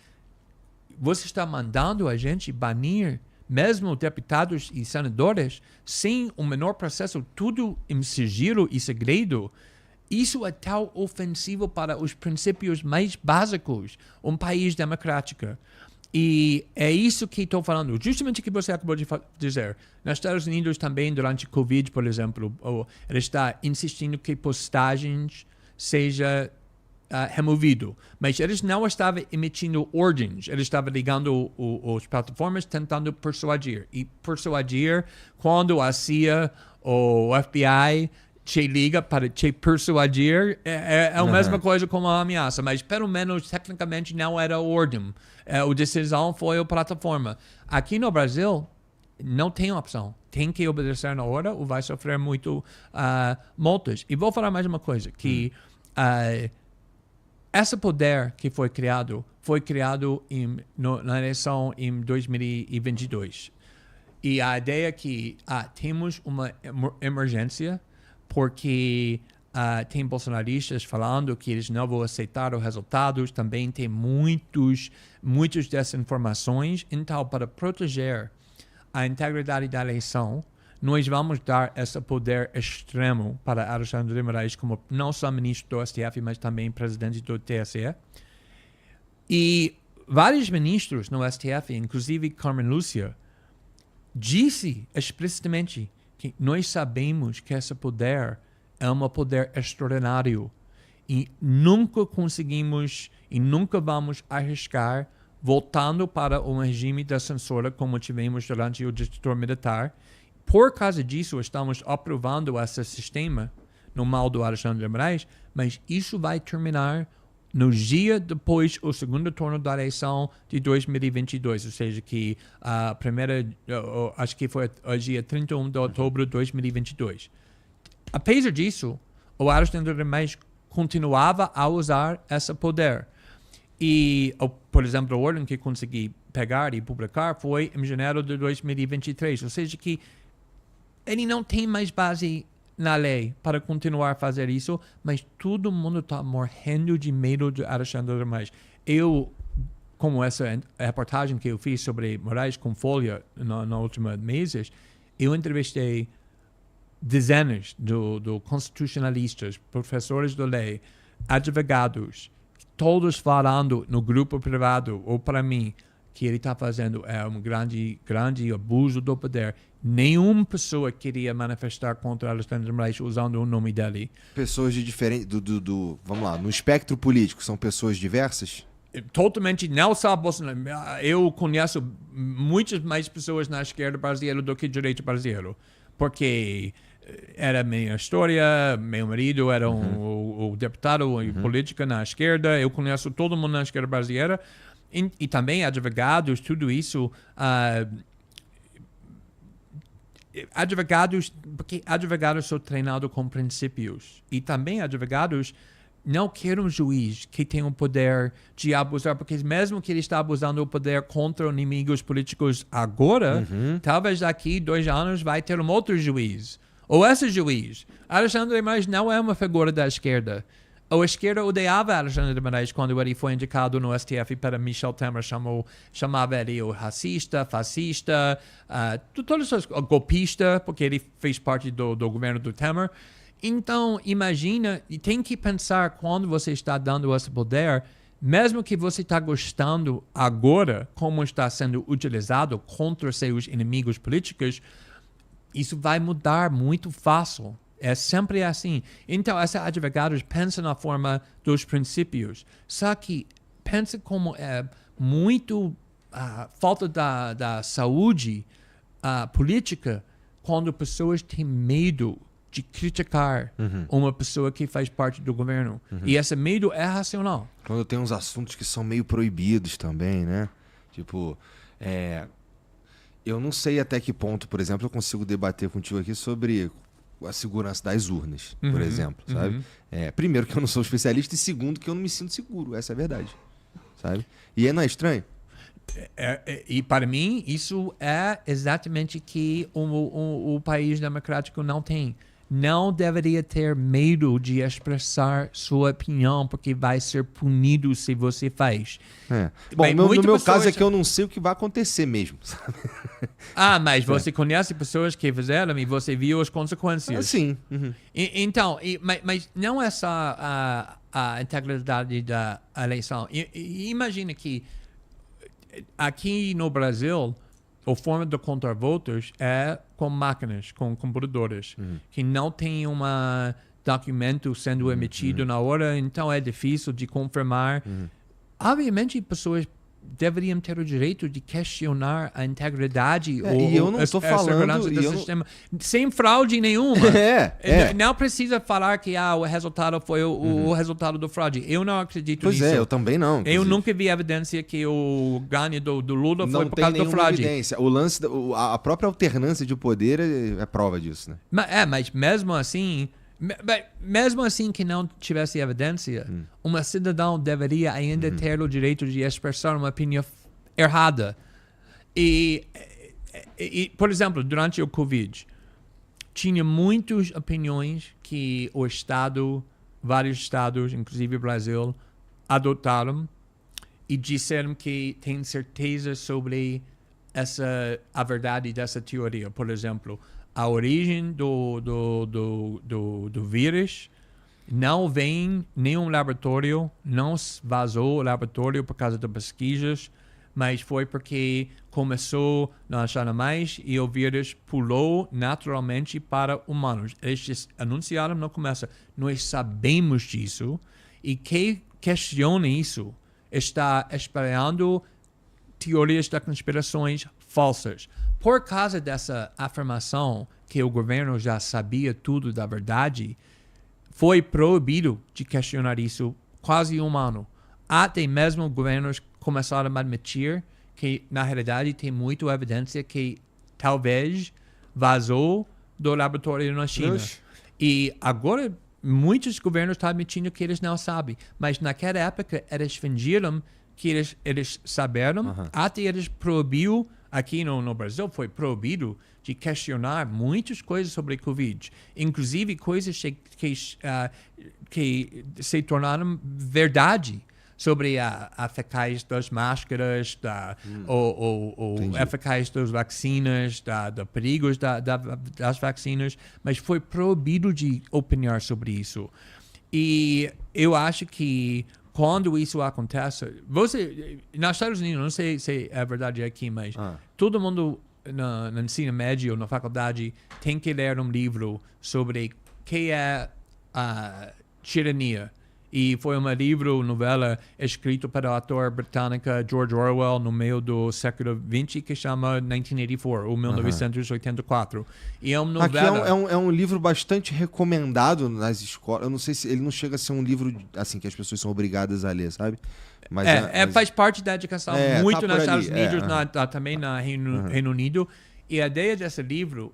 você está mandando a gente banir mesmo deputados e senadores sem o menor processo, tudo em sigilo e segredo. Isso é tão ofensivo para os princípios mais básicos um país democrático. E é isso que estou falando, justamente o que você acabou de dizer. Nos Estados Unidos também, durante o Covid, por exemplo, ele está insistindo que postagens seja removido, mas eles não estavam emitindo ordens, eles estavam ligando as plataformas tentando persuadir. E persuadir, quando a CIA ou o FBI te liga para te persuadir, é a mesma coisa como uma ameaça, mas pelo menos tecnicamente não era ordem. A decisão foi a plataforma. Aqui no Brasil, não tem opção. Tem que obedecer na hora ou vai sofrer muito multas. E vou falar mais uma coisa, que esse poder que foi criado na eleição em 2022. E a ideia é que temos uma emergência porque tem bolsonaristas falando que eles não vão aceitar os resultados. Também tem muitas desinformações. Então, para proteger a integridade da eleição, nós vamos dar esse poder extremo para Alexandre de Moraes, como não só ministro do STF, mas também presidente do TSE. E vários ministros no STF, inclusive Carmen Lúcia, disse explicitamente que nós sabemos que esse poder é um poder extraordinário e nunca conseguimos e nunca vamos arriscar voltando para um regime de censura como tivemos durante o ditador militar. Por causa disso, estamos aprovando esse sistema no mal do Alexandre de Moraes, mas isso vai terminar no dia depois do segundo turno da eleição de 2022, ou seja, que a primeira, acho que foi o dia 31 de outubro de 2022. Apesar disso, o Alexandre de Moraes continuava a usar esse poder. E, por exemplo, a ordem que consegui pegar e publicar foi em janeiro de 2023, ou seja, que ele não tem mais base na lei para continuar a fazer isso, mas todo mundo está morrendo de medo de Alexandre de Moraes. Eu, como essa reportagem que eu fiz sobre Moraes com Folha nos últimos meses, eu entrevistei dezenas de constitucionalistas, professores de lei, advogados, todos falando no grupo privado ou para mim que ele está fazendo é um grande abuso do poder. Nenhuma pessoa queria manifestar contra Alexandre de Moraes usando o nome dele. Pessoas de diferente... vamos lá, no espectro político, são pessoas diversas? Totalmente, não só Bolsonaro. Eu conheço muitas mais pessoas na esquerda brasileira do que direita brasileiro. Porque era minha história, meu marido era o deputado em política na esquerda. Eu conheço todo mundo na esquerda brasileira. E também advogados, tudo isso... porque advogados são treinados com princípios. E também advogados não querem um juiz que tem o poder de abusar, porque mesmo que ele está abusando do poder contra inimigos políticos agora, talvez daqui 2 anos vai ter um outro juiz. Ou esse juiz. Alexandre de Moraes não é uma figura da esquerda. A esquerda odiava Alexandre de Moraes quando ele foi indicado no STF para Michel Temer, chamava ele o racista, fascista, todos os golpista, porque ele fez parte do governo do Temer. Então, imagina, e tem que pensar quando você está dando esse poder, mesmo que você está gostando agora como está sendo utilizado contra seus inimigos políticos, isso vai mudar muito fácil. É sempre assim. Então, esses advogados pensam na forma dos princípios. Só que pensa como é muito falta da saúde política quando pessoas têm medo de criticar uma pessoa que faz parte do governo. E esse medo é racional. Quando tem uns assuntos que são meio proibidos também, né? Tipo, eu não sei até que ponto, por exemplo, eu consigo debater contigo aqui sobre a segurança das urnas, por exemplo, sabe? Primeiro que eu não sou especialista e segundo que eu não me sinto seguro, essa é a verdade, sabe? E não é estranho? E para mim isso é exatamente que o país democrático não tem. Não deveria ter medo de expressar sua opinião, porque vai ser punido se você faz. Bom, no meu caso é que eu não sei o que vai acontecer mesmo, sabe? Mas você conhece pessoas que fizeram e você viu as consequências. Sim. Então, mas não é só a integridade da eleição. Imagina que aqui no Brasil, a forma de contar votos é com máquinas, com computadoras, que não tem um documento sendo emitido na hora, então é difícil de confirmar. Obviamente, pessoas deveriam ter o direito de questionar a integridade ou a segurança do sistema sem fraude nenhuma. Não precisa falar que o resultado foi o resultado do fraude. Eu não acredito nisso. Eu também não. Inclusive. Eu nunca vi evidência que o ganho do Lula foi por causa do fraude. Evidência. O lance, a própria alternância de poder é prova disso, né? Mas mesmo assim que não tivesse evidência, uma cidadão deveria ainda ter o direito de expressar uma opinião errada. E por exemplo, durante o Covid, tinha muitas opiniões que o Estado, vários estados, inclusive o Brasil, adotaram e disseram que tem certeza sobre a verdade dessa teoria. Por exemplo, a origem do vírus não vem nenhum laboratório, não vazou o laboratório por causa de pesquisas, mas foi porque começou a achar mais e o vírus pulou naturalmente para humanos. Eles anunciaram no começo, nós sabemos disso, e quem questiona isso está espalhando teorias da conspirações falsas. Por causa dessa afirmação que o governo já sabia tudo da verdade, foi proibido de questionar isso quase um ano. Até mesmo governos começaram a admitir que, na realidade, tem muita evidência que talvez vazou do laboratório na China. E agora, muitos governos estão admitindo que eles não sabem. Mas naquela época, eles fingiram que eles saberam, até eles proibiu, aqui no Brasil, foi proibido de questionar muitas coisas sobre Covid. Inclusive, coisas que se tornaram verdade sobre a eficácia das máscaras, ou eficácia das vacinas, da perigos das vacinas, mas foi proibido de opinar sobre isso. E eu acho que quando isso acontece, nos Estados Unidos, não sei se é verdade aqui, mas todo mundo no ensino médio, na faculdade, tem que ler um livro sobre o que é a tirania. E foi um livro, novela, escrito pelo ator britânico George Orwell no meio do século XX, que chama 1984, ou 1984. E é uma novela... Aqui é um livro bastante recomendado nas escolas. Eu não sei se ele não chega a ser um livro assim que as pessoas são obrigadas a ler, sabe? Mas faz parte da educação muito nos Estados Unidos, também no Reino Unido. E a ideia desse livro,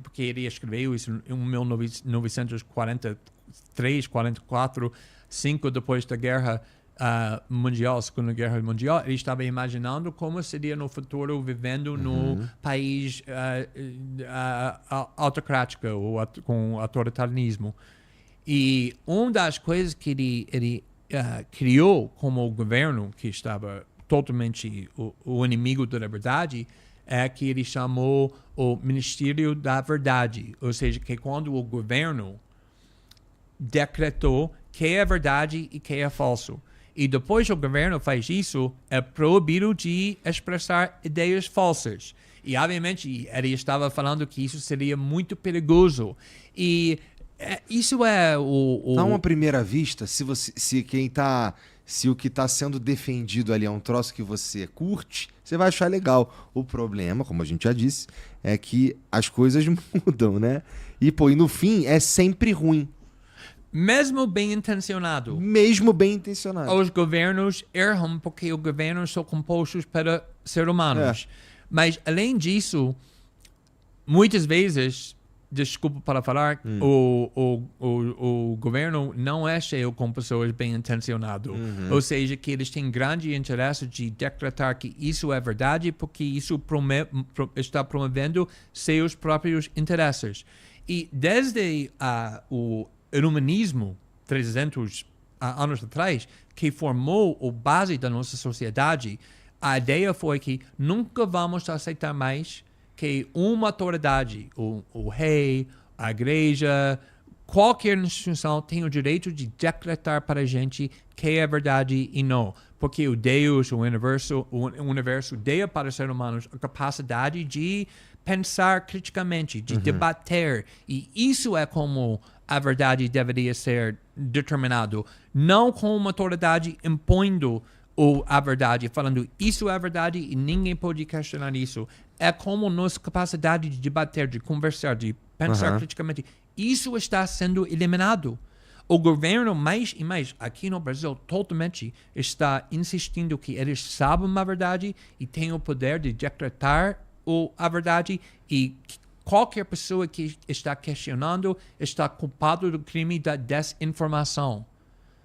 porque ele escreveu isso em 1943, 44, 5 depois da Guerra Mundial, Segunda Guerra Mundial, ele estava imaginando como seria no futuro vivendo no país autocrático ou com autoritarismo. E uma das coisas que ele criou como governo, que estava totalmente o inimigo da verdade, é que ele chamou o Ministério da Verdade. Ou seja, que quando o governo decretou que é verdade e que é falso. E depois o governo faz isso, é proibido de expressar ideias falsas. E, obviamente, ele estava falando que isso seria muito perigoso. E isso é o... Dá uma primeira vista, se o que está sendo defendido ali é um troço que você curte, você vai achar legal. O problema, como a gente já disse, é que as coisas mudam, né? E no fim, é sempre ruim. Mesmo bem intencionado. Os governos erram porque os governos são compostos para seres humanos. Mas, além disso, muitas vezes, desculpa para falar, o governo não é cheio com pessoas bem intencionadas. Ou seja, que eles têm grande interesse de decretar que isso é verdade porque isso está promovendo seus próprios interesses. E desde o iluminismo, 300 anos atrás, que formou a base da nossa sociedade, a ideia foi que nunca vamos aceitar mais que uma autoridade, o rei, a igreja, qualquer instituição tem o direito de decretar para a gente que é verdade e não. Porque o Deus, o universo deu para os seres humanos a capacidade de pensar criticamente, de debater. E isso é como a verdade deveria ser determinado. Não com uma autoridade impondo a verdade, falando isso é verdade e ninguém pode questionar isso. É como nossa capacidade de debater, de conversar, de pensar criticamente. Isso está sendo eliminado. O governo, mais e mais, aqui no Brasil, totalmente está insistindo que eles sabem a verdade e têm o poder de decretar a verdade, e qualquer pessoa que está questionando está culpado do crime da desinformação.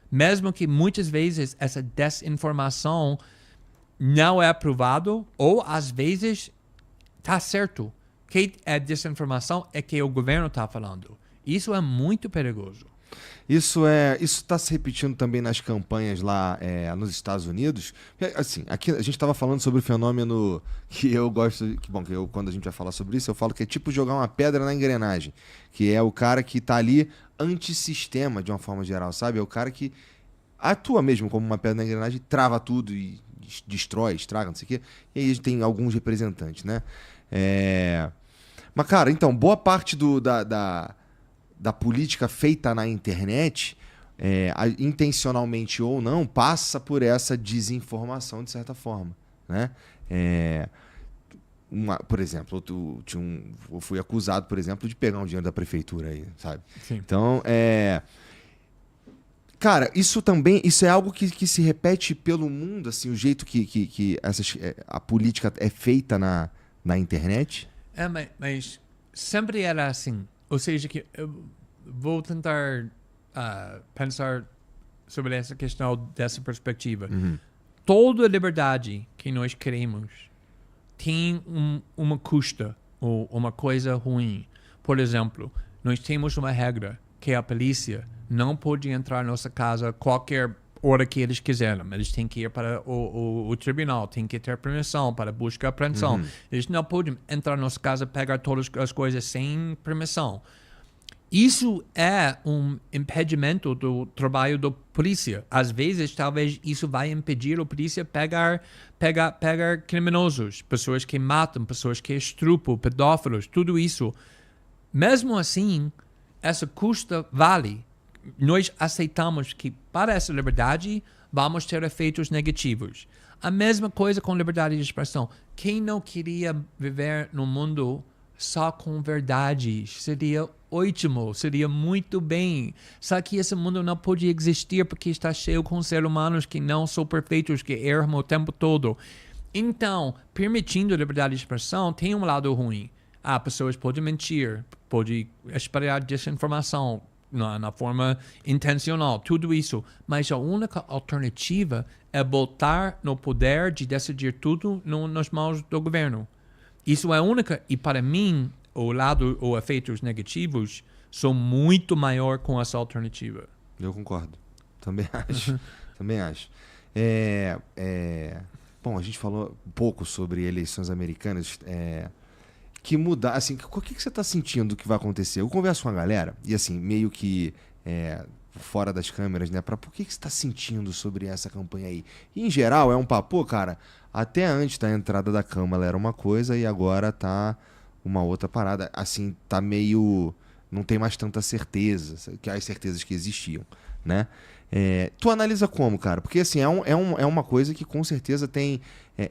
Mesmo que muitas vezes essa desinformação não é provado, ou às vezes tá certo. Que é desinformação é que o governo tá falando. Isso é muito perigoso. Isso está se repetindo também nas campanhas lá nos Estados Unidos. Assim, aqui a gente estava falando sobre o fenômeno que eu gosto, quando a gente vai falar sobre isso, eu falo que é tipo jogar uma pedra na engrenagem, que é o cara que está ali antissistema de uma forma geral, sabe? É o cara que atua mesmo como uma pedra na engrenagem, trava tudo e destrói, estraga, não sei o quê. E aí a gente tem alguns representantes, né? Mas, cara, então, boa parte da política feita na internet, intencionalmente ou não, passa por essa desinformação, de certa forma, né? Por exemplo, eu fui acusado, por exemplo, de pegar um dinheiro da prefeitura aí, sabe? Sim. Então, cara, isso é algo que se repete pelo mundo, assim, o jeito que a política é feita na internet. Mas sempre era assim. Ou seja, que eu vou tentar pensar sobre essa questão dessa perspectiva. Toda liberdade que nós queremos tem uma custa ou uma coisa ruim. Por exemplo, nós temos uma regra que a polícia não pode entrar na nossa casa qualquer hora que eles quiserem. Eles têm que ir para o tribunal, têm que ter permissão para busca e apreensão. Eles não podem entrar na nossa casa e pegar todas as coisas sem permissão. Isso é um impedimento do trabalho da polícia. Às vezes, talvez isso vai impedir a polícia pegar criminosos, pessoas que matam, pessoas que estrupam, pedófilos, tudo isso. Mesmo assim, essa custa vale. Nós aceitamos que para essa liberdade vamos ter efeitos negativos. A mesma coisa com liberdade de expressão. Quem não queria viver num mundo só com verdades? Seria ótimo, seria muito bem. Só que esse mundo não pode existir porque está cheio com seres humanos que não são perfeitos, que erram o tempo todo. Então, permitindo a liberdade de expressão tem um lado ruim. Pessoas podem mentir, podem espalhar desinformação na forma intencional, tudo isso. Mas a única alternativa é botar no poder de decidir tudo nas mãos do governo. Isso é a única, e para mim, os efeitos negativos são muito maior com essa alternativa. Eu concordo. Também acho. Também acho. Bom, a gente falou um pouco sobre eleições americanas. Que mudar, assim, o que você está sentindo que vai acontecer? Eu converso com a galera, e assim, meio que fora das câmeras, né? Por que você está sentindo sobre essa campanha aí? E, em geral, é um papo, cara, até antes da entrada da Câmara era uma coisa e agora tá uma outra parada. Assim, tá meio... Não tem mais tanta certeza, que as certezas que existiam, né? Tu analisa como, cara? Porque, assim, é uma coisa que com certeza tem...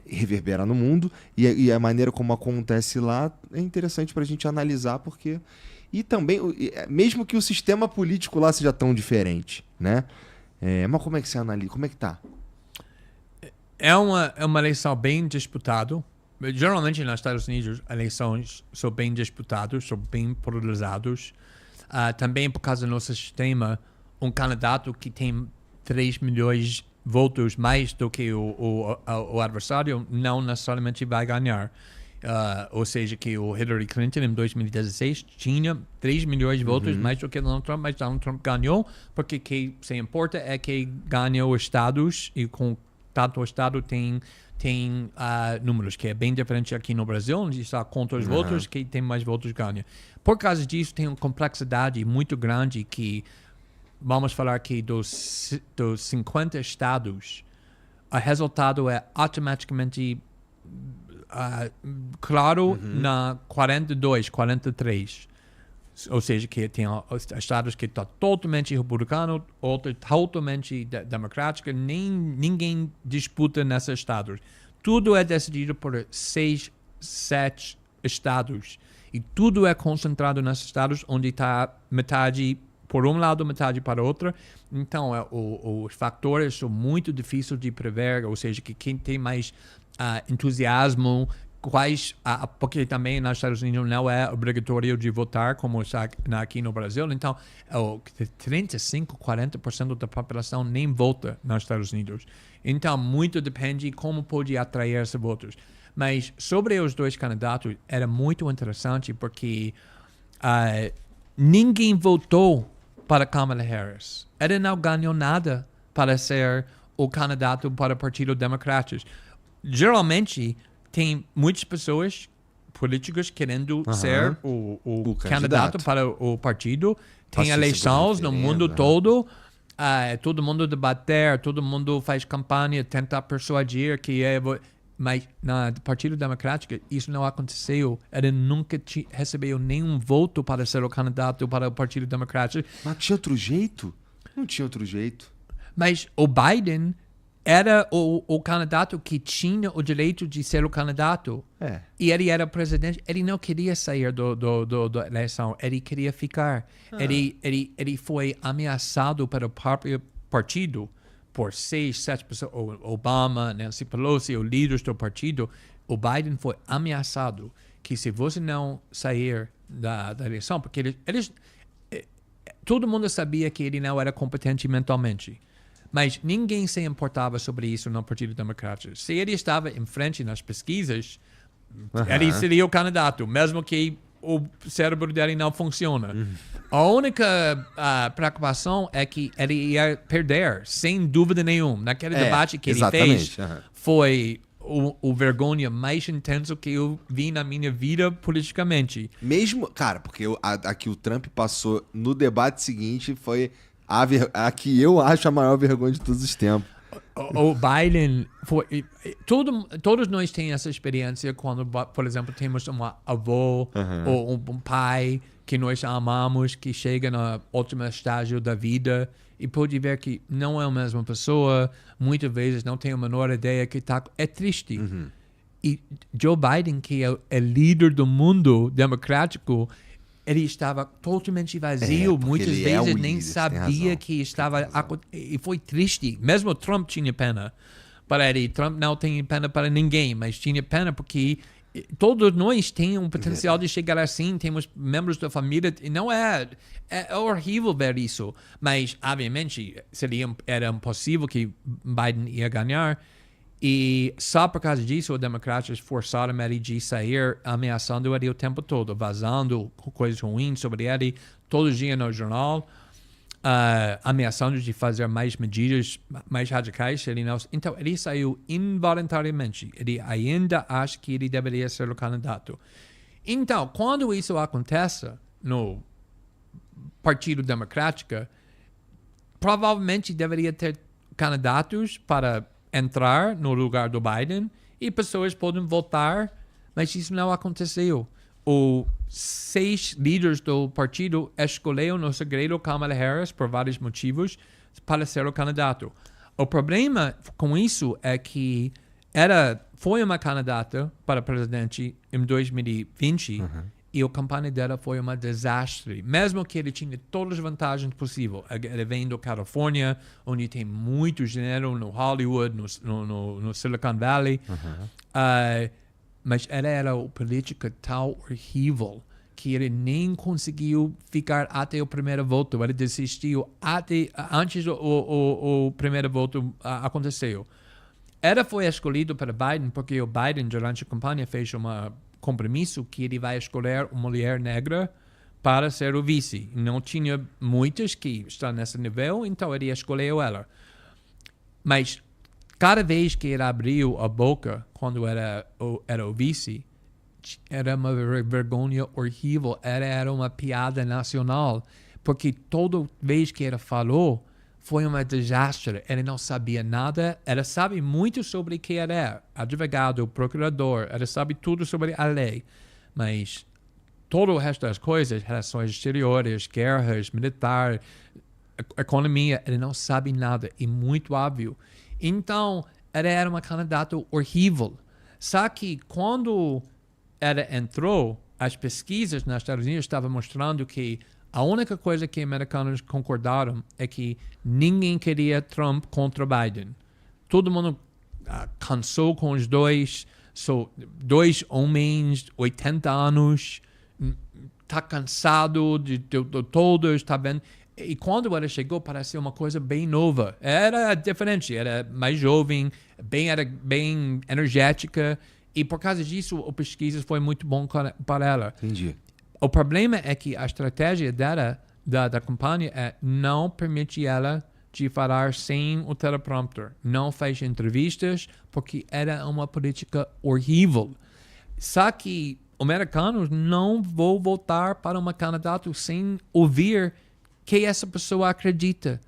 reverbera no mundo e a maneira como acontece lá é interessante pra gente analisar, porque... E também, mesmo que o sistema político lá seja tão diferente, né? Mas como é que você analisa? Como é que tá? É uma eleição bem disputada. Geralmente, nos Estados Unidos, eleições são bem disputadas, são bem polarizadas. Também por causa do nosso sistema, um candidato que tem 3 milhões de votos mais do que o adversário não necessariamente vai ganhar. Ou seja, que o Hillary Clinton em 2016 tinha 3 milhões de votos mais do que Donald Trump, mas Donald Trump ganhou, porque o que se importa é que ganha os estados, e com tanto o estado tem números, que é bem diferente aqui no Brasil, onde está conta os votos, quem tem mais votos ganha. Por causa disso, tem uma complexidade muito grande que, vamos falar que dos 50 estados, o resultado é automaticamente claro na 42, 43. Ou seja, que tem estados que estão totalmente republicano, outros totalmente democrático, ninguém disputa nesses estados. Tudo é decidido por 6, 7 estados. E tudo é concentrado nesses estados onde está metade por um lado, metade para o outro. Então, os fatores são muito difíceis de prever, ou seja, que quem tem mais entusiasmo, porque também nos Estados Unidos não é obrigatório de votar como está aqui no Brasil, então 35, 40% da população nem vota nos Estados Unidos. Então muito depende como pode atrair esses votos. Mas sobre os dois candidatos, era muito interessante porque ninguém votou para Kamala Harris. Ela não ganhou nada para ser o candidato para o Partido Democrático. Geralmente, tem muitas pessoas políticas querendo ser o candidato para o partido. Tem eleições no mundo todo. Todo mundo debater, todo mundo faz campanha, tentar persuadir que é... Mas no Partido Democrático isso não aconteceu. Ele nunca recebeu nenhum voto para ser o candidato para o Partido Democrático. Mas tinha outro jeito? Não tinha outro jeito. Mas o Biden era o candidato que tinha o direito de ser o candidato. E ele era presidente. Ele não queria sair da eleição. Ele queria ficar. Ele foi ameaçado pelo próprio partido por 6, 7 pessoas. Obama, Nancy Pelosi, os líderes do partido. O Biden foi ameaçado que se você não sair da eleição, porque todo mundo sabia que ele não era competente mentalmente. Mas ninguém se importava sobre isso no Partido Democrático. Se ele estava em frente nas pesquisas, ele seria o candidato, mesmo que o cérebro dele não funciona. A única preocupação é que ele ia perder, sem dúvida nenhuma. Naquele debate que ele fez, foi o vergonha mais intenso que eu vi na minha vida politicamente. Mesmo, cara, porque a que o Trump passou no debate seguinte foi... a que eu acho a maior vergonha de todos os tempos. O Biden foi... Todos nós temos essa experiência quando, por exemplo, temos um avô ou um pai que nós amamos, que chega no último estágio da vida e pode ver que não é a mesma pessoa, muitas vezes não tem a menor ideia que está... É triste. E Joe Biden, que é líder do mundo democrático, ele estava totalmente vazio, muitas vezes nem sabia que estava... E foi triste. Mesmo Trump tinha pena para ele. Trump não tem pena para ninguém, mas tinha pena porque todos nós temos um potencial de chegar assim, temos membros da família, e não é horrível ver isso. Mas, obviamente, era impossível que Biden ia ganhar. E só por causa disso, os democratas forçaram ele de sair ameaçando ele o tempo todo, vazando coisas ruins sobre ele, todo dia no jornal, ameaçando de fazer mais medidas mais radicais. Então, ele saiu involuntariamente. Ele ainda acha que ele deveria ser o candidato. Então, quando isso acontece no Partido Democrático, provavelmente deveria ter candidatos para entrar no lugar do Biden e pessoas podem votar, mas isso não aconteceu. Os 6 líderes do partido escolheram no segredo Kamala Harris por vários motivos para ser o candidato. O problema com isso é que foi uma candidata para presidente em 2020 e a campanha dela foi um desastre. Mesmo que ele tinha todas as vantagens possíveis. Ele vem da Califórnia, onde tem muito dinheiro no Hollywood, no Silicon Valley. Mas ela era uma política tão horrível que ele nem conseguiu ficar até o primeiro voto. Ele desistiu antes o primeiro voto aconteceu. Ela foi escolhida para Biden porque o Biden, durante a campanha, fez compromisso que ele vai escolher uma mulher negra para ser o vice. Não tinha muitas que estão nesse nível, então ele escolheu ela. Mas cada vez que ele abriu a boca quando era o vice, era uma vergonha horrível. Ela era uma piada nacional, porque toda vez que ele falou, foi um desastre. Ele não sabia nada. Ele sabe muito sobre o que ele é. Advogado, procurador. Ele sabe tudo sobre a lei. Mas todo o resto das coisas, relações exteriores, guerras, militar, economia, ele não sabe nada. E muito óbvio. Então, ele era uma candidata horrível. Só que quando ela entrou, as pesquisas nos Estados Unidos estavam mostrando que a única coisa que americanos concordaram é que ninguém queria Trump contra Biden. Todo mundo cansou com os dois. Dois homens, 80 anos, tá cansado de todos, tá vendo? E quando ela chegou, parecia uma coisa bem nova. Era diferente, era mais jovem, era bem energética. E por causa disso, a pesquisa foi muito bom para ela. Entendi. O problema é que a estratégia dela, da campanha, é não permitir ela de falar sem o teleprompter. Não fez entrevistas, porque era uma política horrível. Só que os americanos não vão votar para um candidato sem ouvir que essa pessoa acredita,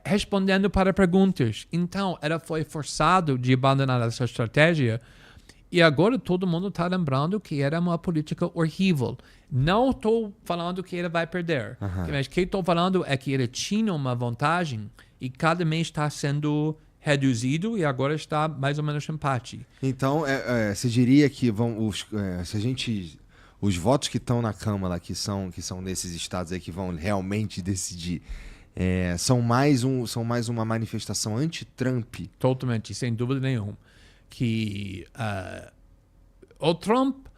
respondendo para perguntas. Então, ela foi forçada de abandonar essa estratégia e agora todo mundo está lembrando que era uma política horrível. Não estou falando que ele vai perder, mas o que estou falando é que ele tinha uma vantagem e cada mês está sendo reduzido e agora está mais ou menos empate. Então, você diria que os votos que estão na Câmara, que são desses estados aí que vão realmente decidir, são mais uma manifestação anti-Trump? Totalmente, sem dúvida nenhuma. Que o Trump,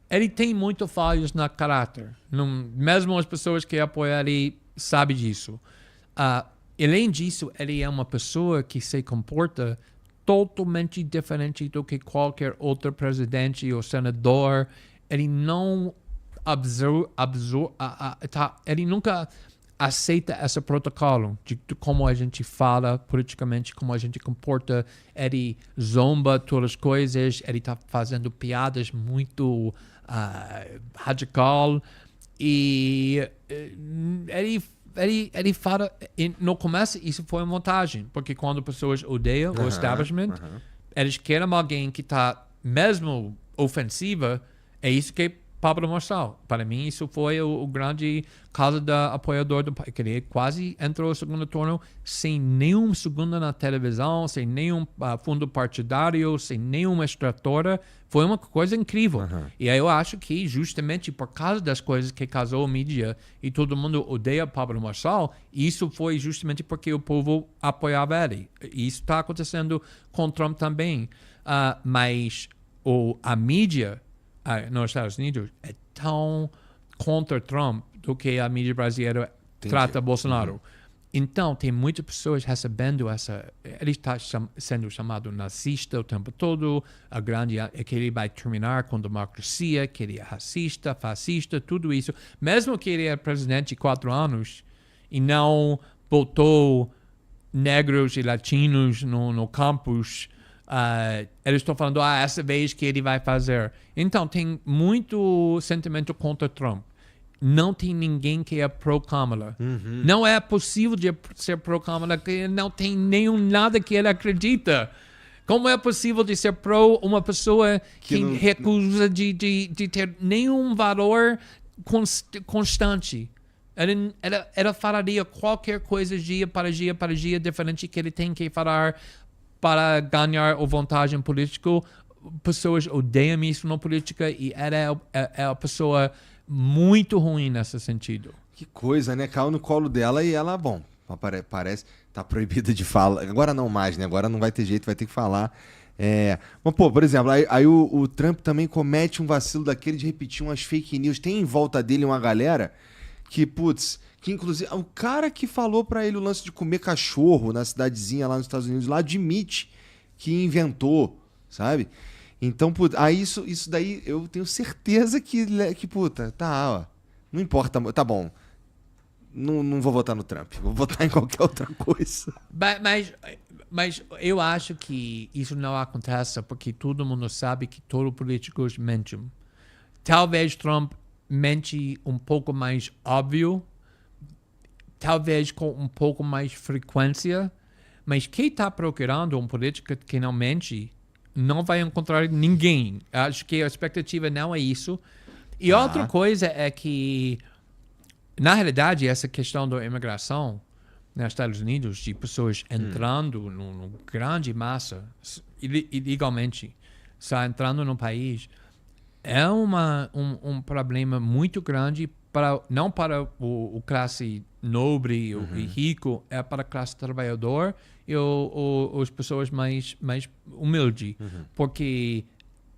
ele tem muito falhas no caráter. Mesmo as pessoas que apoiam ele sabem disso. Além disso, ele é uma pessoa que se comporta totalmente diferente do que qualquer outro presidente ou senador. Ele não ele nunca aceita esse protocolo de como a gente fala politicamente, como a gente comporta. Ele zomba todas as coisas, ele está fazendo piadas muito radical e ele fala, no começo isso foi uma montagem, porque quando pessoas odeiam o establishment, eles querem alguém que está mesmo ofensiva, é isso que Pablo Marçal. Para mim, isso foi o grande caso da apoiador do país, que ele quase entrou no segundo turno sem nenhum segundo na televisão, sem nenhum fundo partidário, sem nenhuma extratora. Foi uma coisa incrível. E aí eu acho que justamente por causa das coisas que causou a mídia e todo mundo odeia Pablo Marçal, isso foi justamente porque o povo apoiava ele. E isso está acontecendo com Trump também. Mas a mídia nos Estados Unidos é tão contra Trump do que a mídia brasileira trata Bolsonaro. Então, tem muitas pessoas recebendo ele está sendo chamado nazista o tempo todo, que ele vai terminar com democracia, que ele é racista, fascista, tudo isso. Mesmo que ele é presidente de 4 anos e não botou negros e latinos no campus, eles estão falando, essa vez que ele vai fazer. Então, tem muito sentimento contra Trump. Não tem ninguém que é pró-Kamala. Não é possível de ser pró-Kamala, que não tem nada que ele acredita. Como é possível de ser pró uma pessoa que recusa de ter nenhum valor constante? Ela falaria qualquer coisa dia para dia diferente que ele tem que falar para ganhar a vantagem política. Pessoas odeiam isso na política e ela é a pessoa muito ruim nesse sentido. Que coisa, né? Caiu no colo dela e ela, parece, tá proibida de falar. Agora não mais, né? Agora não vai ter jeito, vai ter que falar. Mas, por exemplo, aí o Trump também comete um vacilo daquele de repetir umas fake news. Tem em volta dele uma galera que, que inclusive, o cara que falou pra ele o lance de comer cachorro na cidadezinha lá nos Estados Unidos, lá admite que inventou, sabe? Então, aí isso daí eu tenho certeza que não importa, tá bom. Não vou votar no Trump, vou votar em qualquer outra coisa. Mas eu acho que isso não acontece porque todo mundo sabe que todos os políticos mentem. Talvez Trump mente um pouco mais óbvio, talvez com um pouco mais frequência, mas quem está procurando um político que não mente não vai encontrar ninguém. Acho que a expectativa não é isso. E outra coisa é que, na realidade, essa questão da imigração nos Estados Unidos, de pessoas entrando numa grande massa, ilegalmente, só entrando no país, é um problema muito grande, não para o classe nobre e rico, é para a classe trabalhador e as pessoas mais humildes. Porque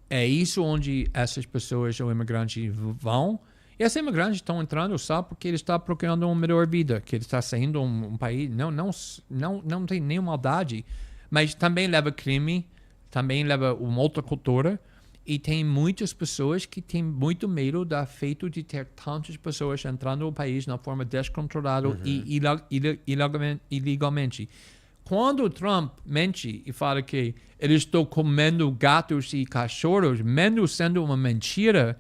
é isso onde essas pessoas, ou imigrantes, vão. E esses imigrantes estão entrando só porque eles estão procurando uma melhor vida, que eles estão saindo um país, não tem nenhuma maldade, mas também leva crime, também leva uma outra cultura. E tem muitas pessoas que têm muito medo do feito de ter tantas pessoas entrando no país de forma descontrolada e ilegalmente. Quando o Trump mente e fala que eles estão comendo gatos e cachorros, mesmo sendo uma mentira,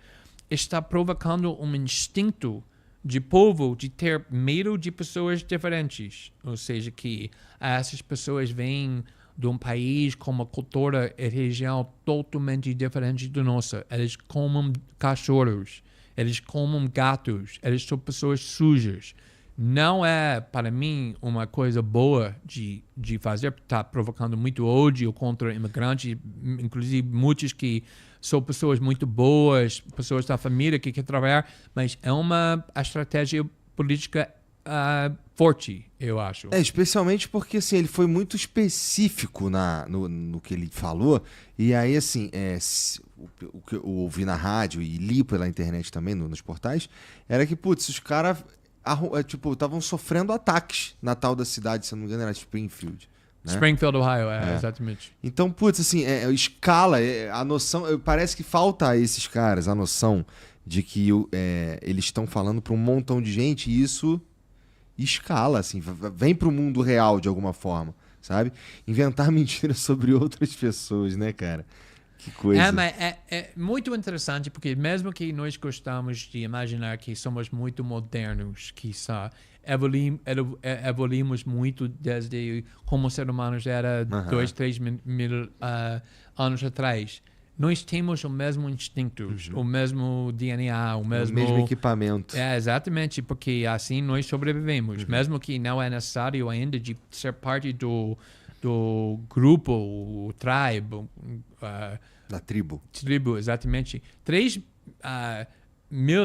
está provocando um instinto de povo de ter medo de pessoas diferentes. Ou seja, que essas pessoas vêm de um país com uma cultura e religião totalmente diferente da nossa. Eles comem cachorros, eles comem gatos, eles são pessoas sujas. Não é, para mim, uma coisa boa de fazer, porque está provocando muito ódio contra imigrantes, inclusive muitos que são pessoas muito boas, pessoas da família que querem trabalhar, mas é uma estratégia política forte, eu acho. Especialmente porque assim, ele foi muito específico no que ele falou. E aí, assim, o que eu ouvi na rádio e li pela internet também, nos portais, era que, putz, os caras estavam sofrendo ataques na tal da cidade, se eu não me engano, era Springfield. Né? Springfield, Ohio, exatamente. Então, putz, assim, escala, a noção, parece que falta a esses caras a noção de que eles estão falando para um montão de gente e isso escala, assim, vem pro mundo real de alguma forma, sabe? Inventar mentiras sobre outras pessoas, né, cara? Que coisa. Mas é muito interessante, porque mesmo que nós gostamos de imaginar que somos muito modernos, que só evoluímos muito desde como ser humanos era 2, 3 mil anos atrás, nós temos o mesmo instinto, o mesmo DNA, o mesmo equipamento. Exatamente, porque assim nós sobrevivemos. Mesmo que não é necessário ainda de ser parte do grupo, o tribe. Da tribo. Tribo, exatamente. 3 mil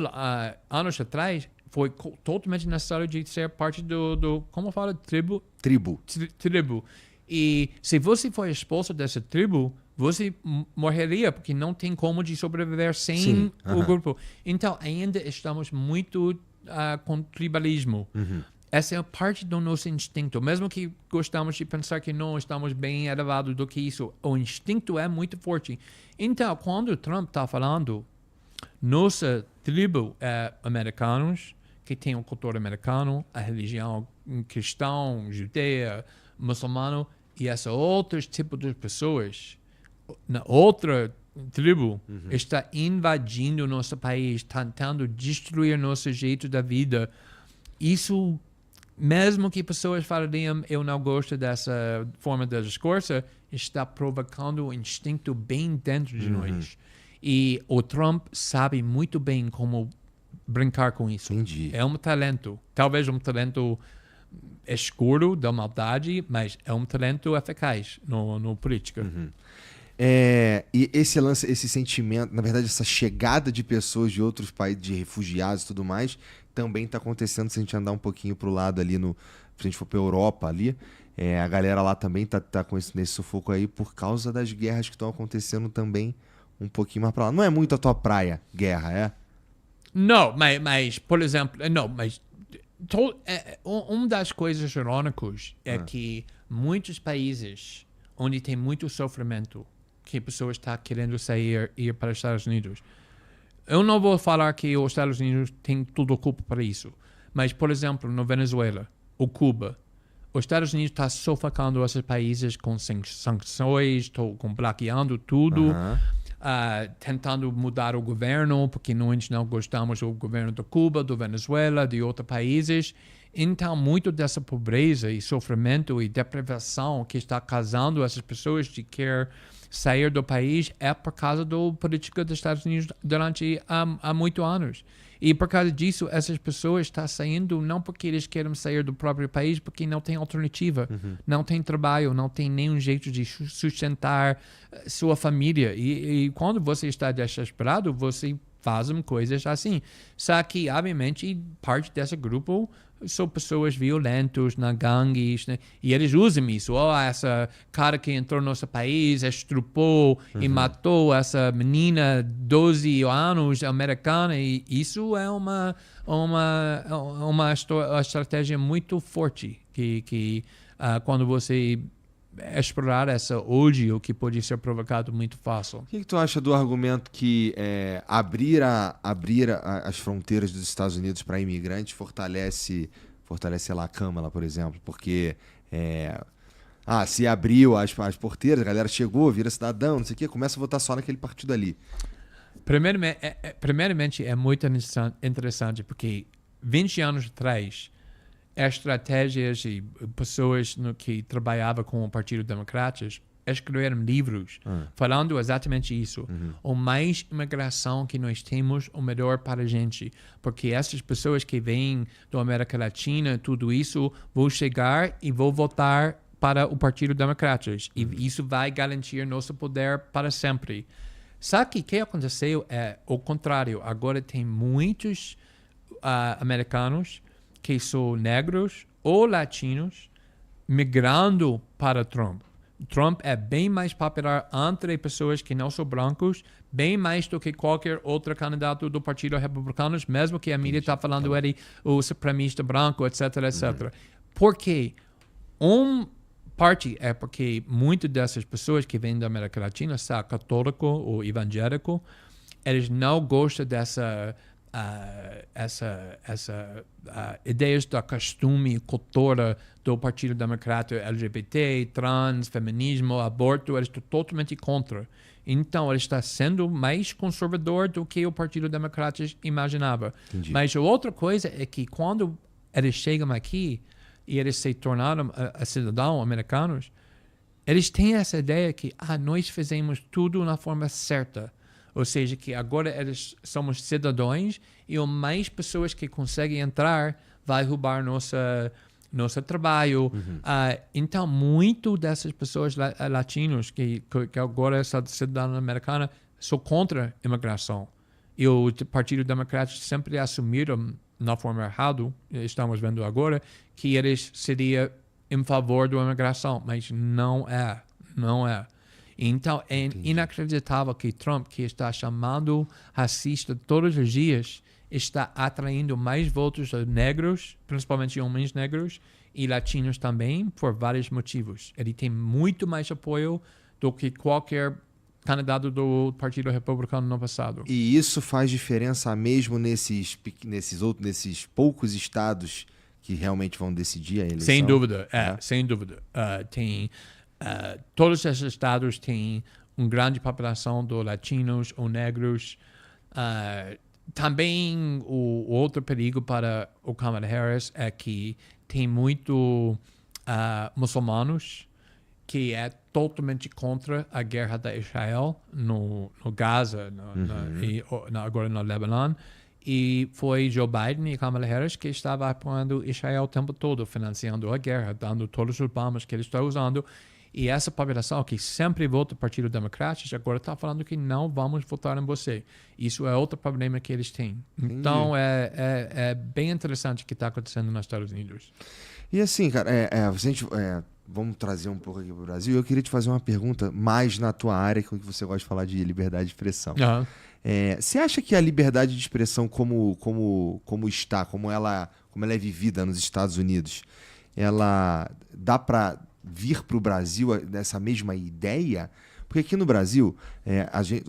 anos atrás foi totalmente necessário de ser parte do como fala? Tribo. Tribo. E se você for expulso dessa tribo, você morreria, porque não tem como de sobreviver sem o grupo. Então, ainda estamos muito com tribalismo. Essa é parte do nosso instinto. Mesmo que gostamos de pensar que não estamos bem elevados do que isso, o instinto é muito forte. Então, quando o Trump está falando, nossa tribo é americanos, que tem uma cultura americana, a religião cristã, judeia, muçulmano, e esse outro tipo de pessoas na outra tribo está invadindo nosso país, tentando destruir nosso jeito da vida. Isso, mesmo que pessoas falariam eu não gosto dessa forma de discurso, está provocando um instinto bem dentro de nós. E o Trump sabe muito bem como brincar com isso. Entendi. É um talento, talvez um talento escuro da maldade, mas é um talento eficaz no política. E esse sentimento, na verdade, essa chegada de pessoas de outros países, de refugiados e tudo mais, também está acontecendo se a gente andar um pouquinho pro lado ali, se a gente for pra Europa ali, a galera lá também tá com nesse sufoco aí por causa das guerras que estão acontecendo também um pouquinho mais pra lá. Não é muito a tua praia, guerra, é? Não, mas por exemplo, uma das coisas irônicas é que muitos países onde tem muito sofrimento, que pessoas estão querendo sair e ir para os Estados Unidos. Eu não vou falar que os Estados Unidos têm tudo a culpa para isso. Mas, por exemplo, no Venezuela ou Cuba, os Estados Unidos estão sufocando esses países com sanções, bloqueando tudo, tentando mudar o governo, porque nós não gostamos do governo de Cuba, do Venezuela, de outros países. Então, muito dessa pobreza e sofrimento e deprivação que está causando essas pessoas de querer sair do país é por causa da política dos Estados Unidos durante há muitos anos. E por causa disso, essas pessoas estão saindo não porque eles querem sair do próprio país, porque não tem alternativa, não tem trabalho, não tem nenhum jeito de sustentar sua família. E quando você está desesperado, você faz coisas assim. Só que, obviamente, parte desse grupo são pessoas violentas, gangues, né? E eles usam isso. Essa cara que entrou no nosso país, estrupou e matou essa menina de 12 anos, americana. E isso é uma estratégia muito forte que quando você explorar essa ódio que pode ser provocado muito fácil. O que tu acha do argumento que abrir as fronteiras dos Estados Unidos para imigrantes fortalece lá a Câmara, por exemplo? Porque se abriu as porteiras, a galera chegou, vira cidadão, não sei o quê, começa a votar só naquele partido ali. Primeiramente, é muito interessante porque 20 anos atrás, estratégias e pessoas que trabalhavam com o Partido Democrata escreveram livros falando exatamente isso. O mais imigração que nós temos, o melhor para a gente. Porque essas pessoas que vêm da América Latina, tudo isso, vão chegar e vão votar para o Partido Democrata. E isso vai garantir nosso poder para sempre. Só que o que aconteceu é o contrário. Agora tem muitos americanos que são negros ou latinos migrando para Trump. Trump é bem mais popular entre pessoas que não são brancos, bem mais do que qualquer outro candidato do Partido Republicano, mesmo que a mídia está falando ele o supremacista branco, etc, etc. Por quê? Parte é porque muitas dessas pessoas que vêm da América Latina, são católico ou evangélico, eles não gostam dessa ideias da costume e cultura do Partido Democrata, LGBT, trans, feminismo, aborto, eles estão totalmente contra. Então, ele está sendo mais conservador do que o Partido Democrata imaginava. Entendi. Mas a outra coisa é que quando eles chegam aqui e eles se tornaram cidadãos americanos, eles têm essa ideia que nós fizemos tudo na forma certa. Ou seja, que agora eles somos cidadãos e mais pessoas que conseguem entrar vai roubar nosso trabalho. Então, muito dessas pessoas latinos que agora são cidadãos americanos são contra a imigração. E o Partido Democrata sempre assumiram, na forma errada, estamos vendo agora, que eles seriam em favor da imigração, mas não é. Então, é inacreditável que Trump, que está chamando racista todos os dias, está atraindo mais votos de negros, principalmente homens negros, e latinos também, por vários motivos. Ele tem muito mais apoio do que qualquer candidato do Partido Republicano no passado. E isso faz diferença mesmo nesses poucos estados que realmente vão decidir a eleição? Sem dúvida, sem dúvida. Todos esses estados têm uma grande população de latinos ou negros. Também o outro perigo para o Kamala Harris é que tem muito muçulmanos que é totalmente contra a guerra da Israel no Gaza, agora no Líbano. E foi Joe Biden e Kamala Harris que estava apoiando Israel o tempo todo, financiando a guerra, dando todos os bombas que eles estão usando. E essa população que sempre vota o Partido Democrata agora está falando que não vamos votar em você. Isso é outro problema que eles têm. Então, é bem interessante o que está acontecendo nos Estados Unidos. E assim, cara, vamos trazer um pouco aqui para o Brasil. Eu queria te fazer uma pergunta mais na tua área, que você gosta de falar de liberdade de expressão. Você acha que a liberdade de expressão como ela é vivida nos Estados Unidos, ela dá para vir para o Brasil dessa mesma ideia? Porque aqui no Brasil,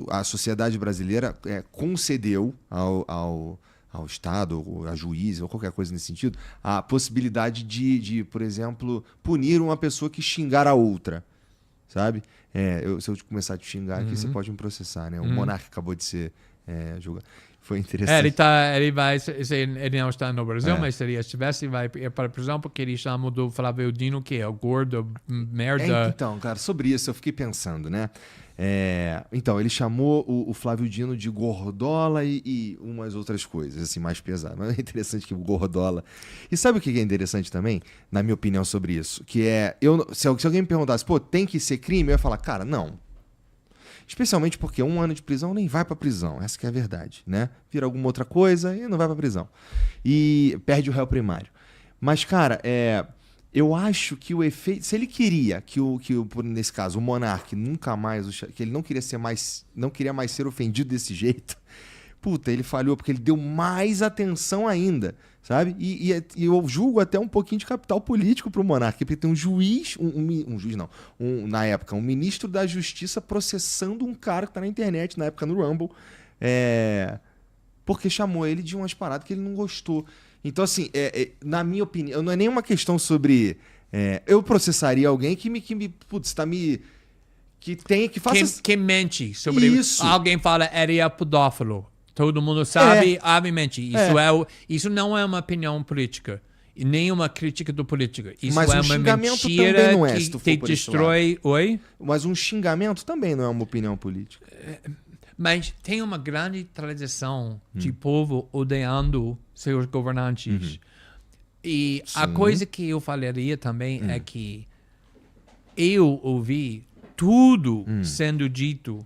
a sociedade brasileira concedeu ao Estado, ou a juiz, ou qualquer coisa nesse sentido, a possibilidade de, por exemplo, punir uma pessoa que xingar a outra, sabe? Se eu começar a te xingar aqui, você pode me processar, né? O Monarca acabou de ser julgado. Foi interessante. Ele não está no Brasil, mas se ele estivesse, vai para a prisão porque ele chama do Flávio Dino, que é o gordo, merda. Então, cara, sobre isso eu fiquei pensando, né? Então, ele chamou o Flávio Dino de gordola e umas outras coisas, assim, mais pesadas. Mas é interessante que o gordola... E sabe o que é interessante também, na minha opinião sobre isso? Que se alguém me perguntasse, tem que ser crime? Eu ia falar, cara, não. Especialmente porque 1 ano de prisão nem vai pra prisão. Essa que é a verdade, né? Vira alguma outra coisa e não vai pra prisão. E perde o réu primário. Mas, cara, eu acho que o efeito... Se ele queria nesse caso, o monarca nunca mais... Que ele não queria mais ser ofendido desse jeito, puta, ele falhou porque ele deu mais atenção ainda, sabe? E eu julgo até um pouquinho de capital político pro Monark, porque tem um juiz, um juiz não, na época, um ministro da Justiça processando um cara que tá na internet, na época no Rumble, porque chamou ele de umas paradas que ele não gostou. Então, assim, na minha opinião, não é nenhuma questão sobre... eu processaria alguém que putz, tá me... que faça... Que mente sobre... Isso. Alguém fala, era pedófilo. Todo mundo sabe, obviamente. Isso não é uma opinião política. E nem uma crítica do político. Isso Mas é um uma xingamento mentira também não é, se que tu for te por esse destrói... Oi? Mas um xingamento também não é uma opinião política. Mas tem uma grande tradição de povo odiando seus governantes. E a coisa que eu falaria também é que eu ouvi tudo sendo dito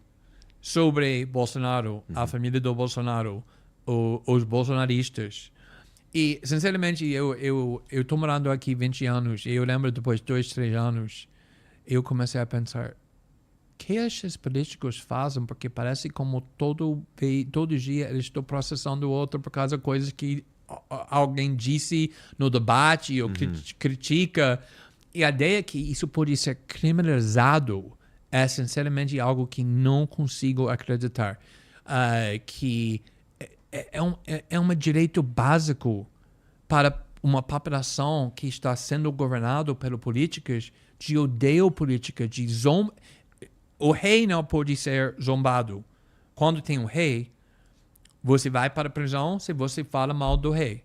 sobre Bolsonaro, a família do Bolsonaro, os bolsonaristas. E, sinceramente, eu tô morando aqui 20 anos e eu lembro depois de 2, 3 anos, eu comecei a pensar, o que esses políticos fazem? Porque parece como todo dia eles estão processando o outro por causa de coisas que alguém disse no debate ou critica. E a ideia que isso pode ser criminalizado é, sinceramente, algo que não consigo acreditar. Que é um direito básico para uma população que está sendo governada pelos políticos de odeio política, de O rei não pode ser zombado. Quando tem um rei, você vai para a prisão se você fala mal do rei.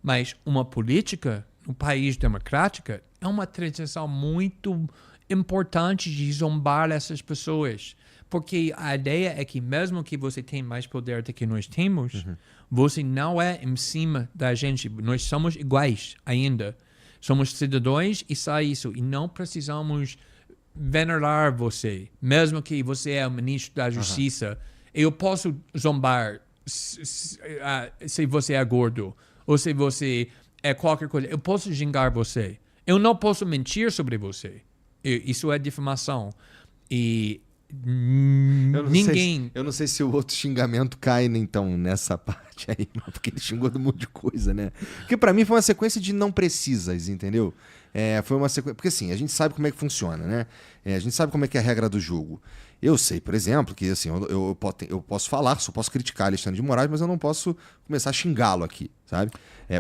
Mas uma política, um país democrático, é uma tradição muito importante de zombar essas pessoas. Porque a ideia é que mesmo que você tenha mais poder do que nós temos, você não é em cima da gente. Nós somos iguais ainda. Somos cidadãos e só isso. E não precisamos venerar você. Mesmo que você é o ministro da Justiça, eu posso zombar se você é gordo ou se você é qualquer coisa. Eu posso xingar você. Eu não posso mentir sobre você. Isso é difamação. E ninguém... Eu não sei se o outro xingamento cai, então, nessa parte aí, porque ele xingou de um monte de coisa, né? Porque pra mim foi uma sequência de não precisas, entendeu? Foi uma sequência... Porque assim, a gente sabe como é que funciona, né? A gente sabe como é que é a regra do jogo. Eu sei, por exemplo, que assim, eu posso falar, só posso criticar Alexandre de Moraes, mas eu não posso começar a xingá-lo aqui, sabe?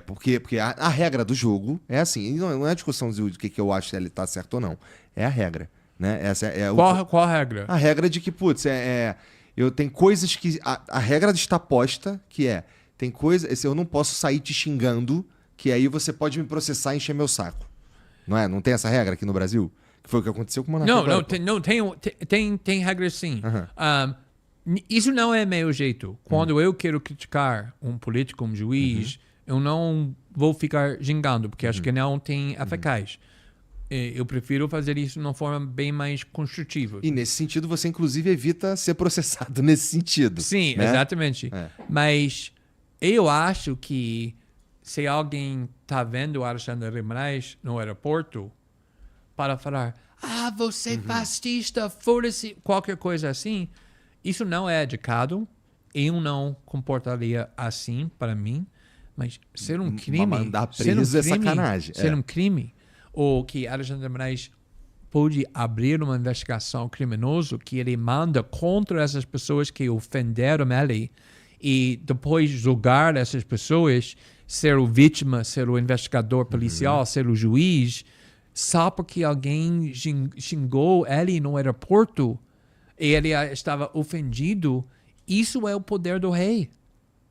Porque a regra do jogo é assim, e não é discussão de que eu acho se ele tá certo ou não. É a regra, né? Qual a regra? A regra de que, putz, eu tenho coisas que... A regra está posta, que tem coisas... Eu não posso sair te xingando, que aí você pode me processar e encher meu saco. Não é? Não tem essa regra aqui no Brasil? Que foi o que aconteceu com o Monarca. Tem regras sim. Isso não é meu jeito. Quando eu quero criticar um político, um juiz, eu não vou ficar xingando, porque acho que não tem eficaz. Eu prefiro fazer isso de uma forma bem mais construtiva. E nesse sentido, você inclusive evita ser processado nesse sentido. Sim, né? Exatamente. Mas eu acho que se alguém está vendo o Alexandre de Moraes no aeroporto para falar, você é fascista, foda-se, qualquer coisa assim, isso não é educado. Eu não comportaria assim para mim, mas ser um crime... Mandar preso é sacanagem. Ser um crime, ou que Alexandre de Moraes pode abrir uma investigação criminosa que ele manda contra essas pessoas que ofenderam ele e depois julgar essas pessoas, ser o vítima, ser o investigador policial, ser o juiz, só porque alguém xingou ele no aeroporto e ele estava ofendido. Isso é o poder do rei.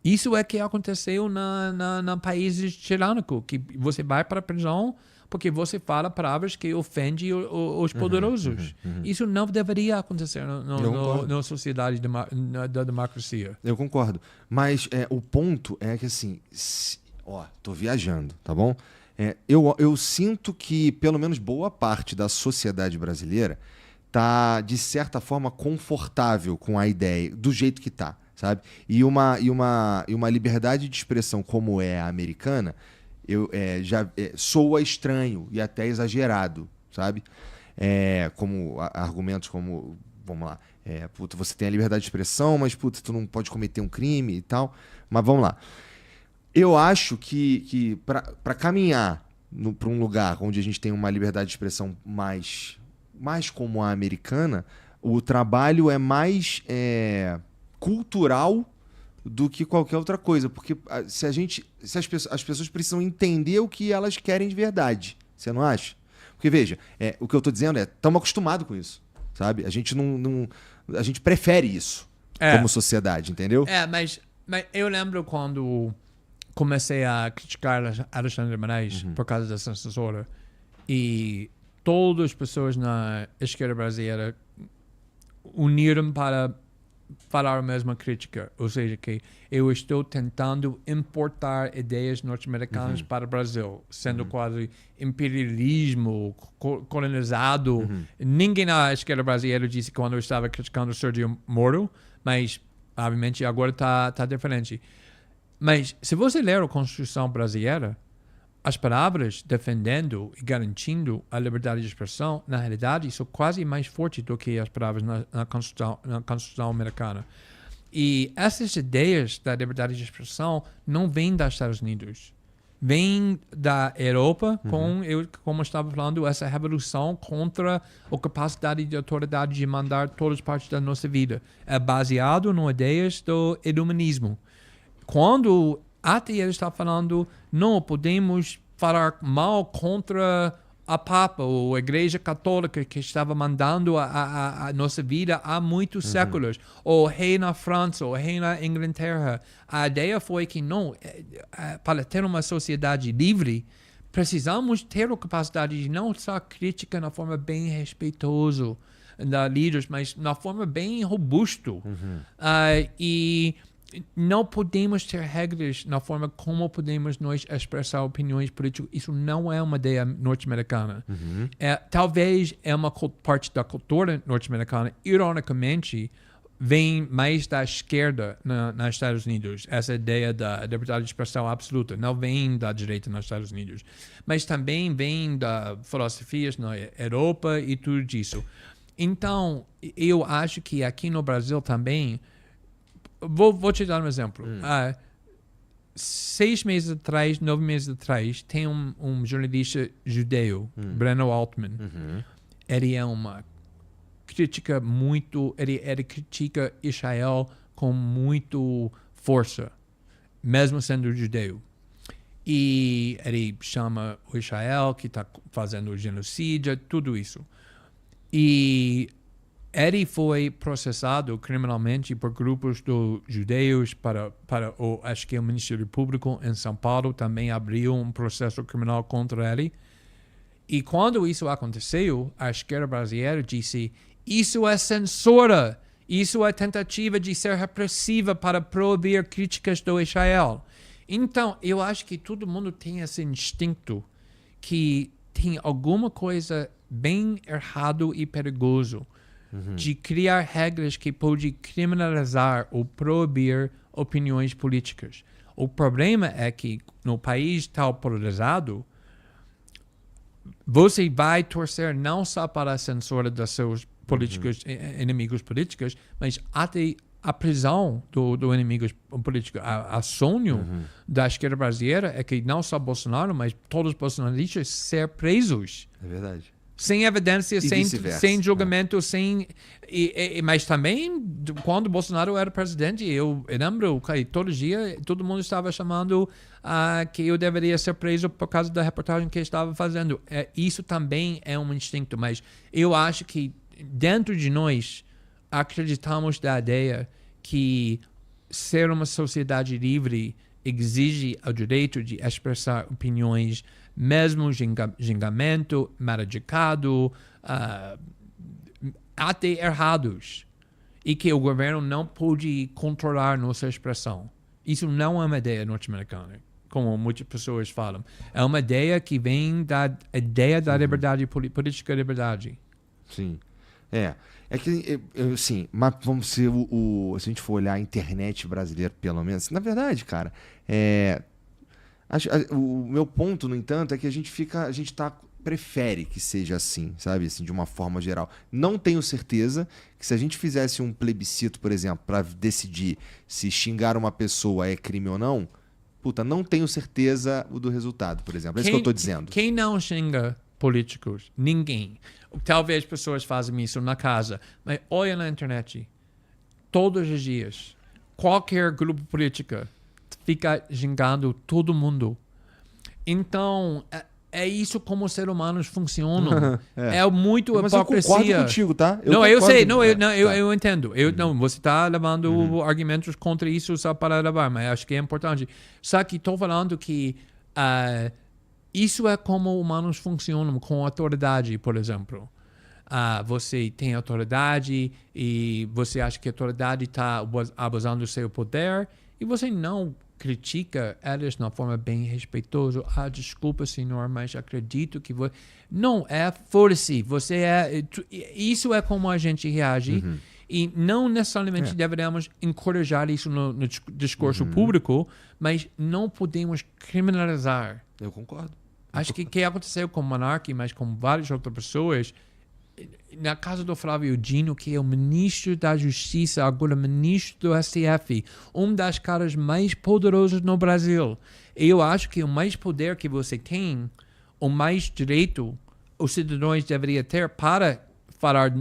Isso é que aconteceu na países tirânicos, que você vai para a prisão porque você fala palavras que ofendem os poderosos. Isso não deveria acontecer na sociedade da democracia. Eu concordo. Mas o ponto é que, assim... tô viajando, tá bom? Eu sinto que, pelo menos, boa parte da sociedade brasileira tá, de certa forma, confortável com a ideia, do jeito que tá, sabe? E uma liberdade de expressão como é a americana... já soa estranho e até exagerado, sabe? Como argumentos como, vamos lá, puta, você tem a liberdade de expressão, mas puta, tu não pode cometer um crime e tal. Mas vamos lá. Eu acho que para caminhar para um lugar onde a gente tem uma liberdade de expressão mais como a americana, o trabalho é mais cultural do que qualquer outra coisa. Porque se as pessoas precisam entender o que elas querem de verdade. Você não acha? Porque, veja, o que eu tô dizendo estamos acostumados com isso, sabe? A gente a gente prefere isso como sociedade, entendeu? Mas eu lembro quando comecei a criticar Alexandre de Moraes por causa dessa censura, e todas as pessoas na esquerda brasileira uniram para falar a mesma crítica, ou seja, que eu estou tentando importar ideias norte-americanas para o Brasil, sendo quase imperialismo, colonizado. Ninguém na esquerda brasileira disse quando eu estava criticando o Sérgio Moro, mas, obviamente, agora está diferente. Mas, se você ler a Constituição brasileira, as palavras defendendo e garantindo a liberdade de expressão, na realidade, são quase mais fortes do que as palavras na Constituição americana. E essas ideias da liberdade de expressão não vêm dos Estados Unidos. Vêm da Europa, como eu estava falando, essa revolução contra a capacidade de autoridade de mandar todas as partes da nossa vida. É baseado em ideias do iluminismo. Quando até ele está falando, não podemos falar mal contra a Papa ou a Igreja Católica que estava mandando a nossa vida há muitos séculos, ou rei na França, ou rei na Inglaterra. A ideia foi que não, para ter uma sociedade livre, precisamos ter a capacidade de não só crítica na forma bem respeitosa da líderes, mas na forma bem robusto. E não podemos ter regras na forma como podemos nós expressar opiniões políticas. Isso não é uma ideia norte-americana. Talvez é uma parte da cultura norte-americana, ironicamente, vem mais da esquerda nos Estados Unidos. Essa ideia da liberdade de expressão absoluta não vem da direita nos Estados Unidos. Mas também vem da filosofias na Europa e tudo isso. Então, eu acho que aqui no Brasil também... Vou te dar um exemplo. 6 meses atrás, 9 meses atrás, tem um jornalista judeu, Breno Altman. Ele é uma crítica muito... Ele critica Israel com muito força, mesmo sendo judeu. E ele chama o Israel que está fazendo genocídio, tudo isso. E ele foi processado criminalmente por grupos de judeus acho que o Ministério Público em São Paulo também abriu um processo criminal contra ele. E quando isso aconteceu, a esquerda brasileira disse: isso é censura, isso é tentativa de ser repressiva para proibir críticas do Israel. Então, eu acho que todo mundo tem esse instinto que tem alguma coisa bem errado e perigoso de criar regras que podem criminalizar ou proibir opiniões políticas. O problema é que no país tão polarizado, você vai torcer não só para a censura dos seus políticos, inimigos políticos, mas até a prisão do inimigo político. A sonho da esquerda brasileira é que não só Bolsonaro, mas todos os bolsonaristas ser presos. É verdade. Sem evidência, sem julgamento, mas também, quando Bolsonaro era presidente, eu lembro que todo dia todo mundo estava chamando que eu deveria ser preso por causa da reportagem que eu estava fazendo. Isso também é um instinto, mas eu acho que dentro de nós acreditamos da ideia que ser uma sociedade livre exige o direito de expressar opiniões, mesmo xingamento, mal educado, até errados, e que o governo não pode controlar nossa expressão. Isso não é uma ideia norte-americana, como muitas pessoas falam. É uma ideia que vem da ideia da liberdade política, liberdade. Sim. É que, assim, mas vamos ser se a gente for olhar a internet brasileira, pelo menos, na verdade, cara, o meu ponto, no entanto, é que a gente tá prefere que seja assim, sabe? Assim, de uma forma geral. Não tenho certeza que se a gente fizesse um plebiscito, por exemplo, para decidir se xingar uma pessoa é crime ou não, puta, não tenho certeza do resultado, por exemplo. É isso que eu tô dizendo. Quem não xinga políticos? Ninguém. Talvez pessoas fazem isso na casa, mas olha na internet. Todos os dias, qualquer grupo político fica xingando todo mundo. Então, é isso como os seres humanos funcionam. É muito Mas hipocrisia. eu concordo contigo, tá? Eu sei. Tá. Eu entendo. Você está levando argumentos contra isso só para levar, mas acho que é importante. Só que estou falando que isso é como humanos funcionam com autoridade, por exemplo. Você tem autoridade e você acha que a autoridade está abusando do seu poder e você não critica eles de uma forma bem respeitosa. Desculpa, senhor, mas acredito que você... Não, foda-se. Isso é como a gente reage. E não necessariamente deveríamos encorajar isso no discurso público, mas não podemos criminalizar. Eu concordo. Acho que o que aconteceu com o Monark, mas com várias outras pessoas, na casa do Flávio Dino, que é o ministro da Justiça, agora ministro do STF, um das caras mais poderosos no Brasil. Eu acho que o mais poder que você tem, o mais direito os cidadãos deveriam ter para falar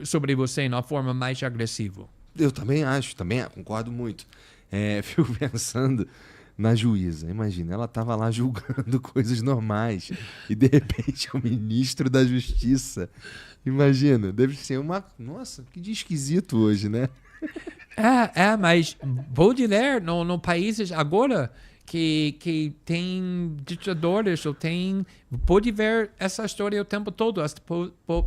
sobre você de uma forma mais agressiva. Eu também acho, concordo muito. Fico pensando na juíza. Imagina, ela estava lá julgando coisas normais e de repente o ministro da Justiça... Imagina, deve ser uma... Nossa, que dia esquisito hoje, né? Mas pode ler no países agora que tem ditadores, ou pode ver essa história o tempo todo. Essa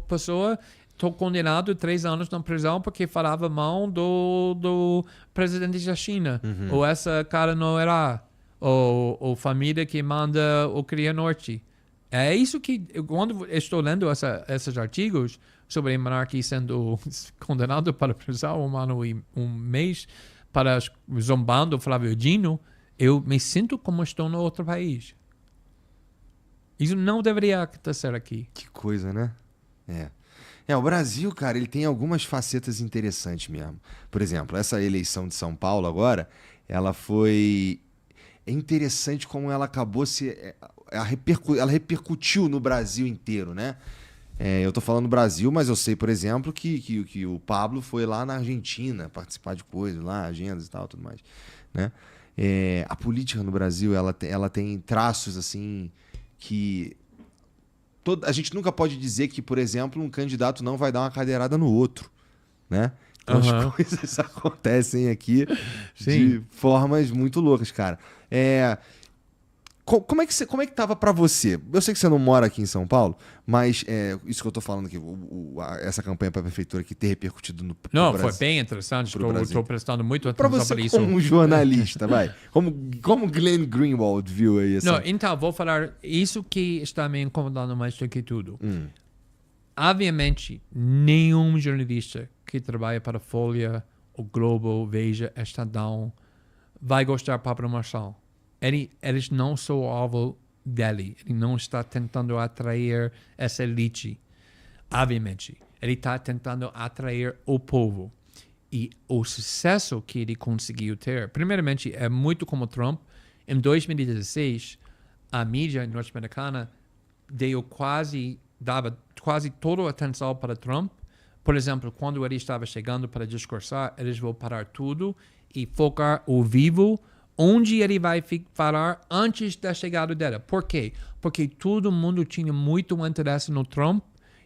pessoa foi condenada a 3 anos na prisão porque falava mal do presidente da China. Ou essa cara no Iraque. Ou família que manda o Coreia Norte. É isso que, quando estou lendo esses artigos sobre a monarquia sendo condenado para prisão 1 ano e 1 mês para zombando o Flávio Dino, eu me sinto como estou no outro país. Isso não deveria acontecer aqui. Que coisa, né? O Brasil, cara, ele tem algumas facetas interessantes mesmo. Por exemplo, essa eleição de São Paulo agora, ela foi... É interessante como ela acabou ela repercutiu no Brasil inteiro, né? Eu tô falando Brasil, mas eu sei, por exemplo, que o Pablo foi lá na Argentina participar de coisas lá, agendas e tal, tudo mais, né? A política no Brasil, ela tem traços, assim, que... A gente nunca pode dizer que, por exemplo, um candidato não vai dar uma cadeirada no outro, né? Então, as coisas acontecem aqui de formas muito loucas, cara. Como é que tava pra você? Eu sei que você não mora aqui em São Paulo, mas isso que eu tô falando aqui, essa campanha pra prefeitura que ter repercutido no Não, Brasil, foi bem interessante. Estou prestando muito pra atenção você para isso. como jornalista, vai. Como Glenn Greenwald viu aí essa... Não, então, vou falar isso que está me incomodando mais do que tudo. Obviamente, nenhum jornalista que trabalha para a Folha, o Globo, Veja, Estadão, vai gostar de Pablo Marçal. Eles não são o alvo dele. Ele não está tentando atrair essa elite. Obviamente, ele está tentando atrair o povo. E o sucesso que ele conseguiu ter, primeiramente, é muito como Trump. Em 2016, a mídia norte-americana dava quase toda a atenção para Trump. Por exemplo, quando ele estava chegando para discursar, eles vão parar tudo e focar ao vivo onde ele vai falar antes da chegada dela. Por quê? Porque todo mundo tinha muito interesse no Trump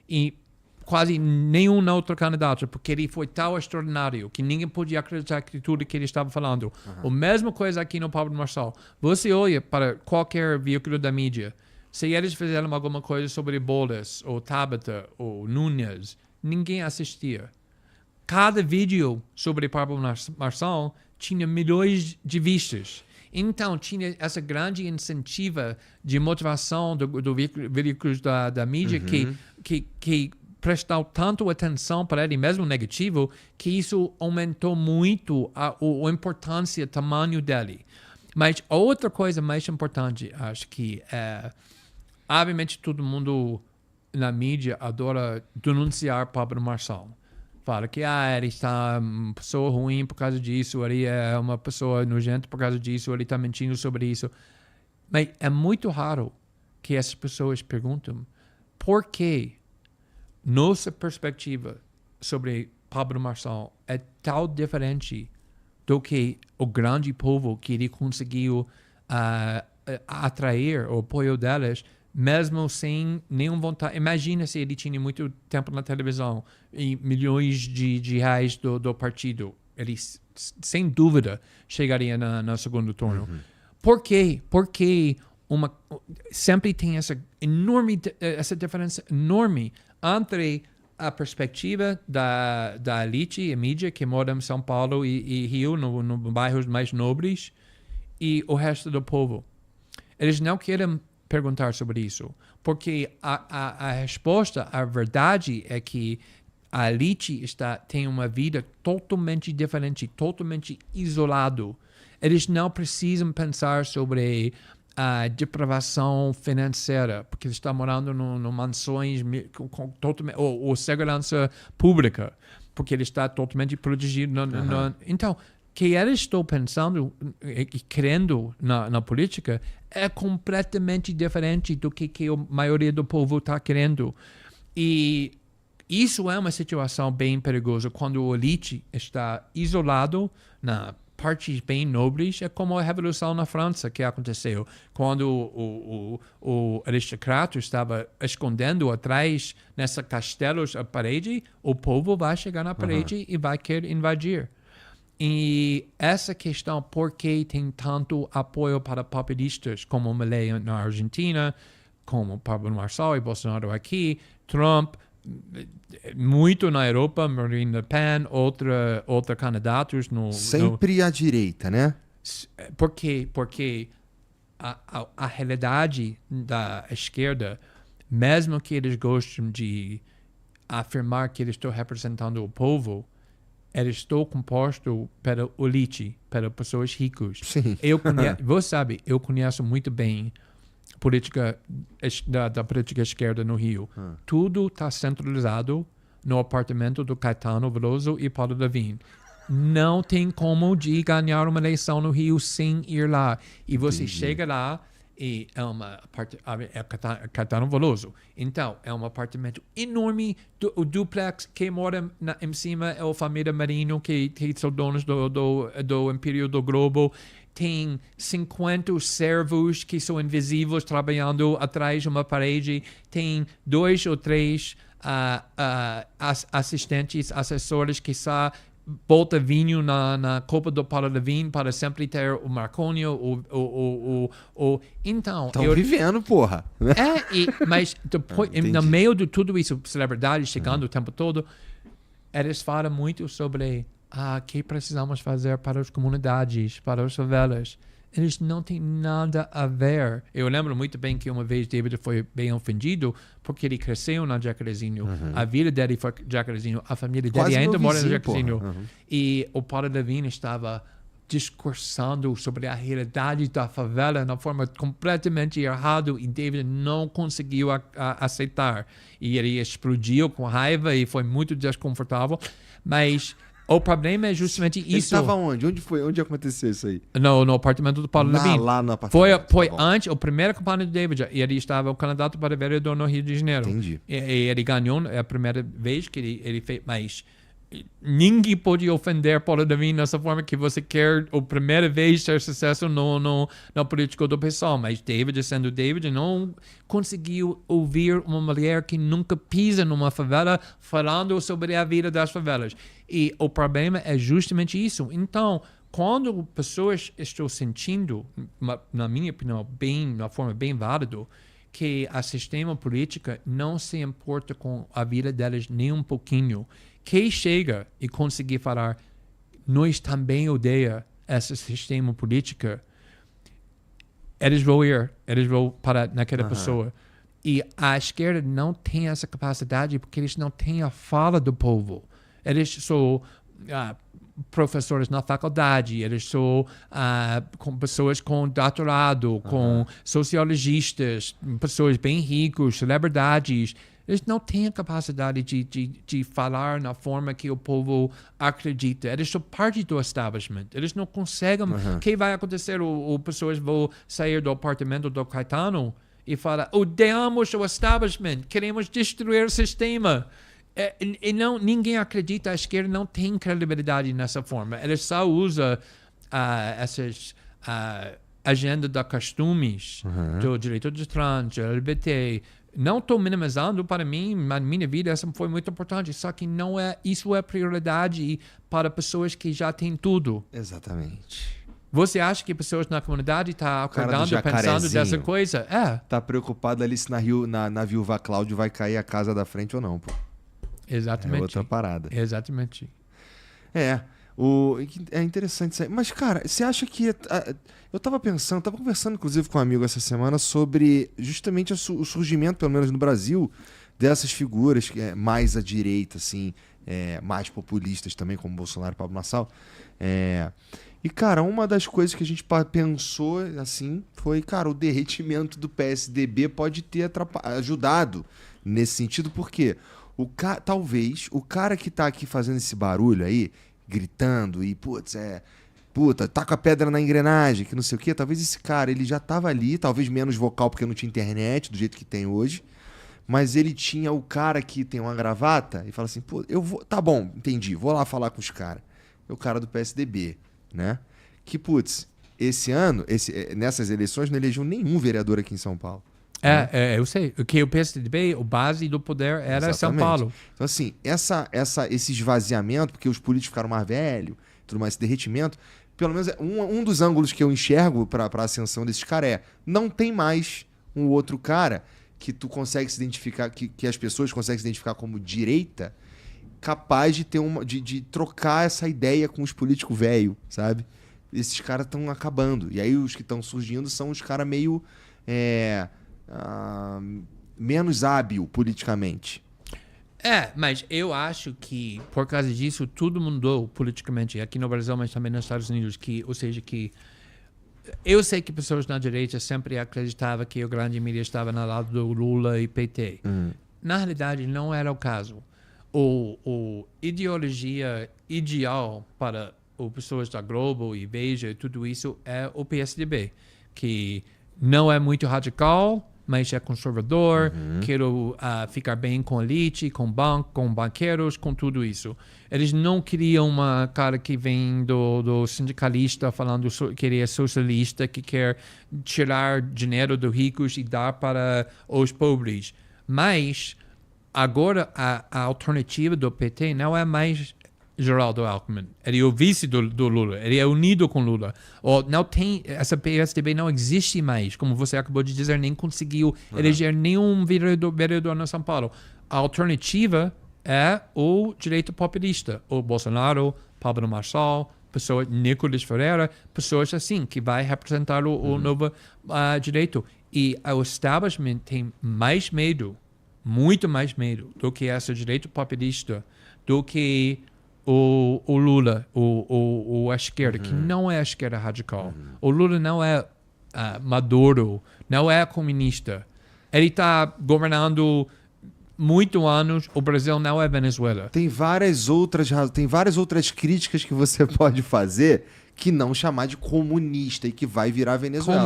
e quase nenhum outro candidato, porque ele foi tão extraordinário que ninguém podia acreditar que tudo que ele estava falando. A mesma coisa aqui no Pablo Marçal. Você olha para qualquer veículo da mídia, se eles fizeram alguma coisa sobre Bolas, ou Tabata, ou Nunes, ninguém assistia. Cada vídeo sobre Pablo Marçal tinha milhões de vistas. Então, tinha essa grande incentiva de motivação do veículos da mídia que prestou tanto atenção para ele, mesmo negativo, que isso aumentou muito a importância, o tamanho dele. Mas a outra coisa mais importante, acho que é obviamente todo mundo na mídia adora denunciar Pablo Marçal. Fala que ele está uma pessoa ruim por causa disso, ele é uma pessoa nojenta por causa disso, ele está mentindo sobre isso. Mas é muito raro que essas pessoas perguntam por que nossa perspectiva sobre Pablo Marçal é tão diferente do que o grande povo que ele conseguiu atrair o apoio delas, mesmo sem nenhuma vontade. Imagina se ele tinha muito tempo na televisão e milhões de reais do partido. Ele, sem dúvida, chegaria no segundo turno. Por quê? Porque sempre tem essa diferença enorme entre a perspectiva da elite e mídia que mora em São Paulo e Rio, no bairros mais nobres, e o resto do povo. Eles não querem perguntar sobre isso, porque a resposta, a verdade é que a elite tem uma vida totalmente diferente, totalmente isolado. Eles não precisam pensar sobre a depravação financeira, porque eles estão morando em mansões ou segurança pública, porque ele está totalmente protegido. Então, o que eles estão pensando e querendo na política é completamente diferente do que a maioria do povo está querendo. E isso é uma situação bem perigosa quando o elite está isolado na partes bem nobres. É como a Revolução na França que aconteceu, quando o aristocrata estava escondendo atrás nessa castelos a parede, o povo vai chegar na parede e vai querer invadir. E essa questão, por que tem tanto apoio para populistas como o Milei na Argentina, como Pablo Marçal e Bolsonaro aqui, Trump, muito na Europa, Marine Le Pen, outra candidatos sempre à direita, né? Porque a realidade da esquerda, mesmo que eles gostem de afirmar que eles estão representando o povo, eles estão compostos pela elite, pelas pessoas ricas. Sim. Você sabe, eu conheço muito bem política da política esquerda no Rio. Tudo está centralizado no apartamento do Caetano Veloso e Paulo Levin. Não tem como de ganhar uma eleição no Rio sem ir lá. E você chega lá e é Caetano Veloso. Então, é um apartamento enorme, o duplex que mora em cima é a família Marino, que são donos do Império do Globo. Tem 50 servos que são invisíveis trabalhando atrás de uma parede. Tem 2 ou 3 assistentes, assessores que só bota vinho na copa do Paulo Levin para sempre ter o Marconi, então... Estão vivendo, porra. Mas depois, no meio de tudo isso, celebridades chegando o tempo todo, eles falam muito sobre o que precisamos fazer para as comunidades, para as favelas. Eles não têm nada a ver. Eu lembro muito bem que uma vez David foi bem ofendido porque ele cresceu na Jacarezinho. A vida dele foi Jacarezinho. A família dele ainda mora na Jacarezinho. E o Paulo Levin estava discursando sobre a realidade da favela de uma forma completamente errada e David não conseguiu aceitar. E ele explodiu com raiva e foi muito desconfortável. Mas... o problema é justamente isso. Ele estava onde? Onde aconteceu isso aí? No apartamento do Paulo Levin. Lá no apartamento. Foi antes, a primeira campanha do David, e ele estava o candidato para vereador no Rio de Janeiro. Entendi. E ele ganhou, é a primeira vez que ele fez, mas ninguém pode ofender Paulo Levin dessa forma que você quer a primeira vez ter sucesso no político do PSOL. Mas David, sendo David, não conseguiu ouvir uma mulher que nunca pisa numa favela falando sobre a vida das favelas. E o problema é justamente isso. Então, quando pessoas estão sentindo, na minha opinião, de uma forma bem válida, que o sistema político não se importa com a vida delas nem um pouquinho, que chega e conseguir falar, nós também odeia esse sistema político, eles vão parar naquela pessoa. E a esquerda não tem essa capacidade porque eles não têm a fala do povo. Eles são professores na faculdade, eles são com pessoas com doutorado, com sociologistas, pessoas bem ricas, celebridades. Eles não têm a capacidade de falar na forma que o povo acredita. Eles são parte do establishment. Eles não conseguem. O que vai acontecer? As pessoas vão sair do apartamento do Caetano e falar: odiamos o establishment, queremos destruir o sistema. E não, ninguém acredita, a esquerda não tem credibilidade nessa forma. Eles só usam essas agendas de costumes do direito de trans, LGBT. Não estou minimizando, para mim, na minha vida, essa foi muito importante. Só que não isso é prioridade para pessoas que já têm tudo. Exatamente. Você acha que pessoas na comunidade estão acordando, pensando dessa coisa? Tá preocupado ali se na Viúva Cláudio vai cair a casa da frente ou não, pô. Exatamente. É outra parada. Exatamente. É interessante isso aí. Mas, cara, você acha que... Eu tava conversando, inclusive, com um amigo essa semana sobre justamente o surgimento, pelo menos no Brasil, dessas figuras mais à direita, assim, mais populistas também, como Bolsonaro e Pablo Marçal. E, cara, uma das coisas que a gente pensou, assim, foi, cara, o derretimento do PSDB pode ter ajudado nesse sentido, porque talvez o cara que tá aqui fazendo esse barulho aí, gritando e, tá com a pedra na engrenagem, que não sei o quê, talvez esse cara, ele já tava ali, talvez menos vocal porque não tinha internet do jeito que tem hoje, mas ele tinha o cara que tem uma gravata e fala assim, tá bom, entendi, vou lá falar com os caras. É o cara do PSDB, né? Que, esse ano, nessas eleições, não elegeu nenhum vereador aqui em São Paulo. Eu sei. Que o PSDB, a base do poder era São Paulo. Então, assim, esse esvaziamento, porque os políticos ficaram mais velhos, tudo mais, esse derretimento, pelo menos um dos ângulos que eu enxergo para a ascensão desses caras não tem mais um outro cara que tu consegue se identificar, que as pessoas conseguem se identificar como direita, capaz de ter de trocar essa ideia com os políticos velhos, sabe? Esses caras estão acabando. E aí os que estão surgindo são os caras meio menos hábil politicamente. Mas eu acho que por causa disso tudo mudou politicamente aqui no Brasil, mas também nos Estados Unidos, ou seja, que eu sei que pessoas na direita sempre acreditavam que o grande mídia estava no lado do Lula e PT. Na realidade, não era o caso. O ideologia ideal para as pessoas da Globo e Veja e tudo isso é o PSDB, que não é muito radical, mas é conservador, quero ficar bem com a elite, com banco, com banqueiros, com tudo isso. Eles não queriam uma cara que vem do sindicalista falando que ele é socialista, que quer tirar dinheiro dos ricos e dar para os pobres. Mas agora a alternativa do PT não é mais Geraldo Alckmin. Ele é o vice do Lula. Ele é unido com Lula. Essa PSDB não existe mais. Como você acabou de dizer, nem conseguiu eleger nenhum vereador no São Paulo. A alternativa é o direito populista. O Bolsonaro, Pablo Marçal, Nicolas Ferreira, pessoas assim, que vai representar o novo direito. E o establishment tem mais medo, muito mais medo, do que esse direito populista, do que o Lula, a esquerda, que não é a esquerda radical. O Lula não é Maduro, não é comunista. Ele está governando muitos anos. O Brasil não é Venezuela. Tem várias outras críticas que você pode fazer que não chamar de comunista e que vai virar Venezuela.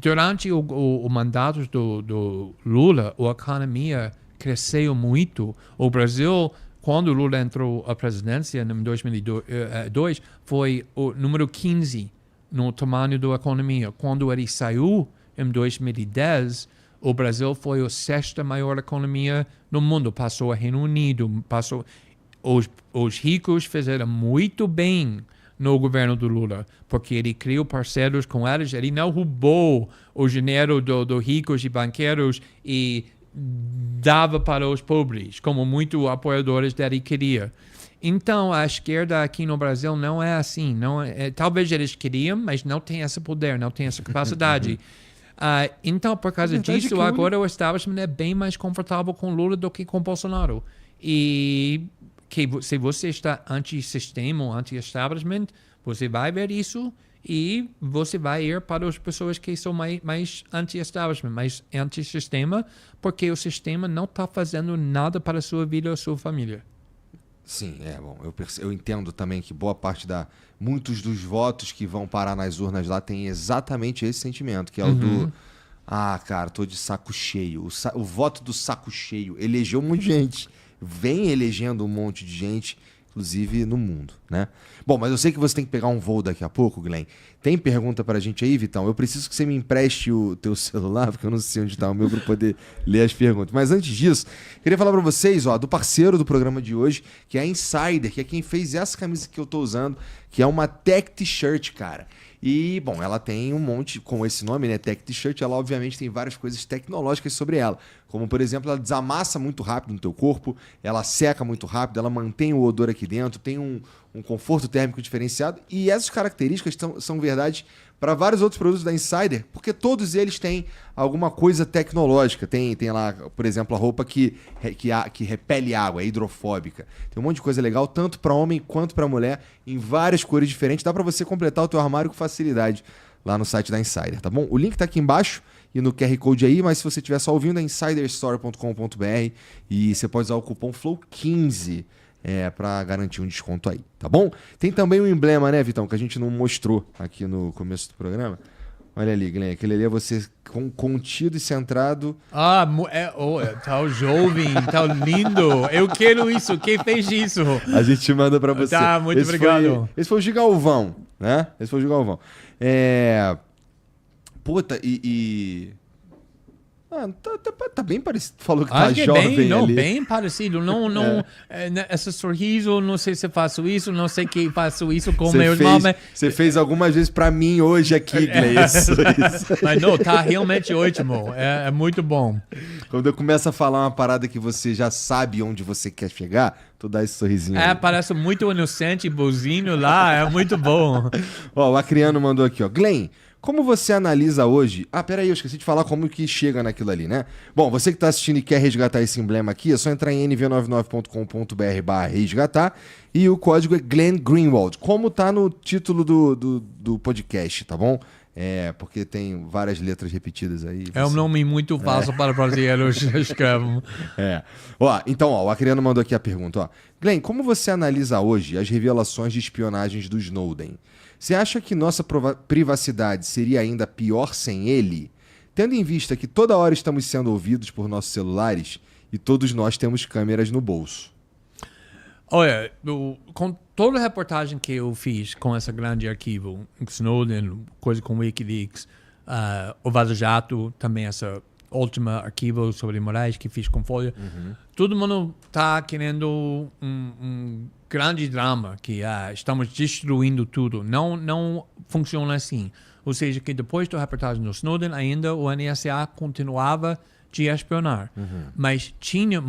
Durante o mandato do Lula, a economia cresceu muito. O Brasil, quando o Lula entrou à presidência em 2002, foi o número 15 no tamanho da economia. Quando ele saiu em 2010, o Brasil foi a sexta maior economia no mundo. Passou o Reino Unido, os ricos fizeram muito bem no governo do Lula, porque ele criou parceiros com eles. Ele não roubou o dinheiro dos ricos e banqueiros e dava para os pobres, como muitos apoiadores dele queriam. Então, a esquerda aqui no Brasil não é assim. Talvez eles queriam, mas não tem esse poder, não tem essa capacidade. Então, por causa disso, agora o establishment é bem mais confortável com Lula do que com Bolsonaro. E que se você está anti-sistema ou anti-establishment, você vai ver isso e você vai ir para as pessoas que são mais anti-establishment, mais anti-sistema, porque o sistema não está fazendo nada para a sua vida ou a sua família. Sim, bom, eu entendo também que boa parte muitos dos votos que vão parar nas urnas lá tem exatamente esse sentimento, que é o do, cara, tô de saco cheio. O voto do saco cheio elegeu um monte de gente, vem elegendo um monte de gente, inclusive no mundo, né? Bom, mas eu sei que você tem que pegar um voo daqui a pouco, Glenn. Tem pergunta pra gente aí, Vitão? Eu preciso que você me empreste o teu celular, porque eu não sei onde tá o meu pra poder ler as perguntas. Mas antes disso, queria falar pra vocês, do parceiro do programa de hoje, que é a Insider, que é quem fez essa camisa que eu tô usando, que é uma Tech T-shirt, cara. E, bom, ela tem um monte, com esse nome, né, Tech T-shirt, ela obviamente tem várias coisas tecnológicas sobre ela. Como, por exemplo, ela desamassa muito rápido no teu corpo, ela seca muito rápido, ela mantém o odor aqui dentro, tem um conforto térmico diferenciado. E essas características são verdade para vários outros produtos da Insider, porque todos eles têm alguma coisa tecnológica. Tem lá, por exemplo, a roupa que repele água, é hidrofóbica. Tem um monte de coisa legal, tanto para homem quanto para mulher, em várias cores diferentes. Dá para você completar o teu armário com facilidade lá no site da Insider, tá bom? O link tá aqui embaixo e no QR Code aí, mas se você estiver só ouvindo é insiderstore.com.br e você pode usar o cupom FLOW15 para garantir um desconto aí, tá bom? Tem também um emblema, né, Vitão, que a gente não mostrou aqui no começo do programa. Olha ali, Glenn, aquele ali é você contido e centrado. Tá jovem, tá lindo. Eu quero isso. Quem fez isso? A gente manda pra você. Tá, muito obrigado. Esse foi o Gigalvão, né? Esse foi o Gigalvão. Puta, tá bem parecido. Falou que tá jovem ali. Bem parecido. Esse sorriso, não sei se faço isso, não sei que faço isso com meu irmão. Você fez algumas vezes pra mim hoje aqui, Glenn. Isso. Mas não, tá realmente ótimo. É muito bom. Quando eu começo a falar uma parada que você já sabe onde você quer chegar, tu dá esse sorrisinho. Parece muito inocente, bonzinho lá. É muito bom. O Acriano mandou aqui, Glenn, como você analisa hoje... Peraí, eu esqueci de falar como que chega naquilo ali, né? Bom, você que está assistindo e quer resgatar esse emblema aqui, é só entrar em nv99.com.br/resgatar e o código é Glenn Greenwald, como tá no título do podcast, tá bom? Porque tem várias letras repetidas aí. É um nome muito fácil para brasileiros escrevam. Então, o Acriano mandou aqui a pergunta, Glenn, como você analisa hoje as revelações de espionagens do Snowden? Você acha que nossa privacidade seria ainda pior sem ele? Tendo em vista que toda hora estamos sendo ouvidos por nossos celulares e todos nós temos câmeras no bolso. Olha, com toda a reportagem que eu fiz com esse grande arquivo, Snowden, coisa com Wikileaks, o Vaza Jato, também essa última arquivo sobre Moraes que fiz com Folha, todo mundo está querendo um grande drama, que estamos destruindo tudo. Não funciona assim. Ou seja, que depois da reportagem do Snowden, ainda o NSA continuava de espionar. Mas tinha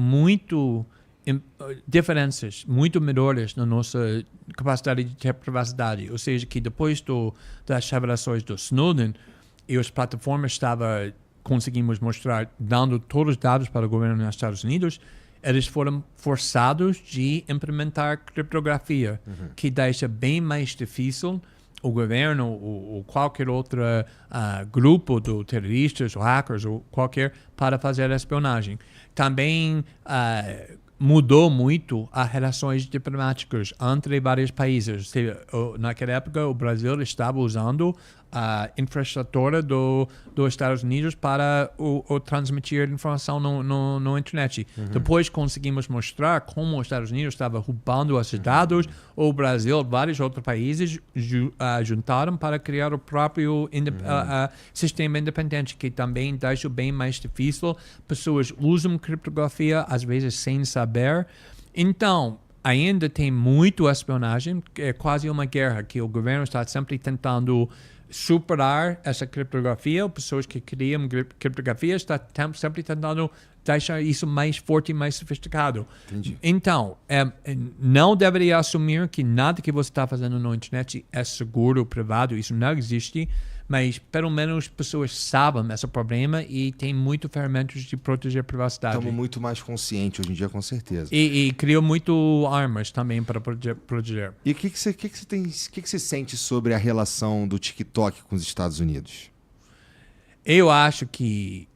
diferenças muito melhores na nossa capacidade de ter privacidade. Ou seja, que depois das revelações do Snowden, e as plataformas conseguimos mostrar, dando todos os dados para o governo dos Estados Unidos, eles foram forçados de implementar criptografia, que deixa bem mais difícil o governo ou qualquer outro grupo de terroristas ou hackers ou qualquer para fazer espionagem. Também mudou muito as relações diplomáticas entre vários países. Naquela época, o Brasil estava usando a infraestrutura dos Estados Unidos para transmitir informação no internet. Depois conseguimos mostrar como os Estados Unidos estavam roubando esses dados. O Brasil, vários outros países juntaram para criar o próprio sistema independente, que também deixa bem mais difícil. Pessoas usam criptografia, às vezes sem saber. Então, ainda tem muito espionagem, é quase uma guerra, que o governo está sempre tentando superar essa criptografia. Pessoas que criam criptografia estão sempre tentando deixar isso mais forte e mais sofisticado. Entendi. Então, não deveria assumir que nada que você está fazendo na internet é seguro, privado. Isso não existe. mas pelo menos pessoas sabem esse problema e tem muito ferramentas de proteger a privacidade. Estamos muito mais conscientes hoje em dia, com certeza. E criou muito armas também para proteger. E o que você sente sobre a relação do TikTok com os Estados Unidos? Eu acho que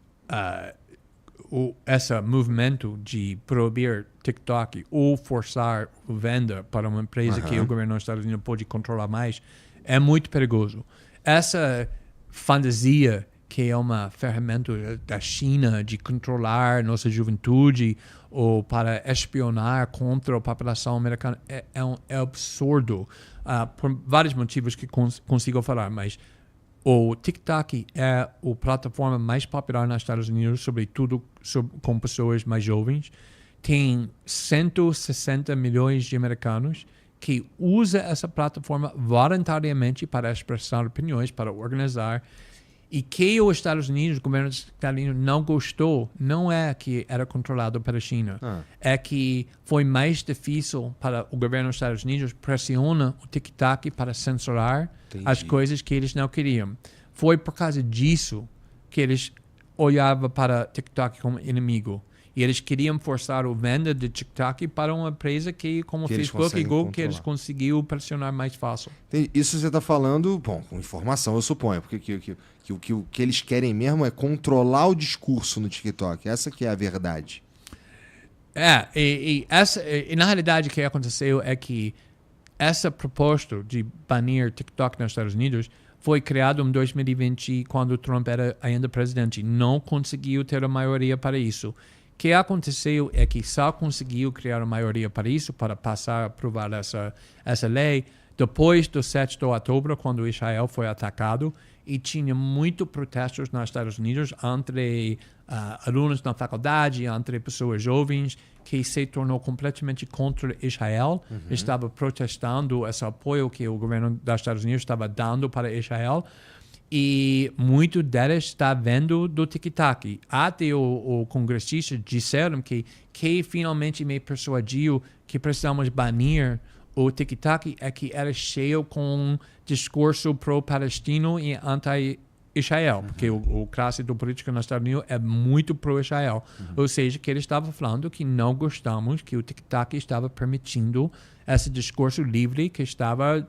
esse movimento de proibir TikTok ou forçar a venda para uma empresa que o governo dos Estados Unidos pode controlar mais é muito perigoso. Essa fantasia que é uma ferramenta da China de controlar nossa juventude ou para espionar contra a população americana é absurdo por vários motivos que consigo falar, mas o TikTok é a plataforma mais popular nos Estados Unidos, sobretudo com pessoas mais jovens. Tem 160 milhões de americanos que usam essa plataforma voluntariamente para expressar opiniões, para organizar. E que os Estados Unidos, o governo dos Estados Unidos não gostou, não é que era controlado pela China. É que foi mais difícil para o governo dos Estados Unidos pressionar o TikTok para censurar as coisas que eles não queriam. Foi por causa disso que eles olhavam para TikTok como inimigo. E eles queriam forçar a venda de TikTok para uma empresa como Facebook e Google, que eles conseguiram pressionar mais fácil. Isso você está falando, bom, com informação, eu suponho, porque o que eles querem mesmo é controlar o discurso no TikTok. Essa que é a verdade. E na realidade o que aconteceu é que essa proposta de banir TikTok nos Estados Unidos foi criado em 2020, quando Trump era ainda presidente. Não conseguiu ter a maioria para isso. O que aconteceu é que só conseguiu criar a maioria para isso, para passar a aprovar essa lei, depois do 7 de outubro, quando Israel foi atacado, e tinha muitos protestos nos Estados Unidos entre alunos na faculdade, entre pessoas jovens, que se tornou completamente contra Israel, estava protestando esse apoio que o governo dos Estados Unidos estava dando para Israel, e muito deles está vendo do TikTok. Até o congressista disseram que finalmente me persuadiu que precisamos banir o TikTok é que era cheio com discurso pro-palestino e anti-Israel, porque o classe do político nos Estados Unidos é muito pro-Israel. Ou seja, que ele estava falando que não gostamos que o TikTok estava permitindo esse discurso livre que estava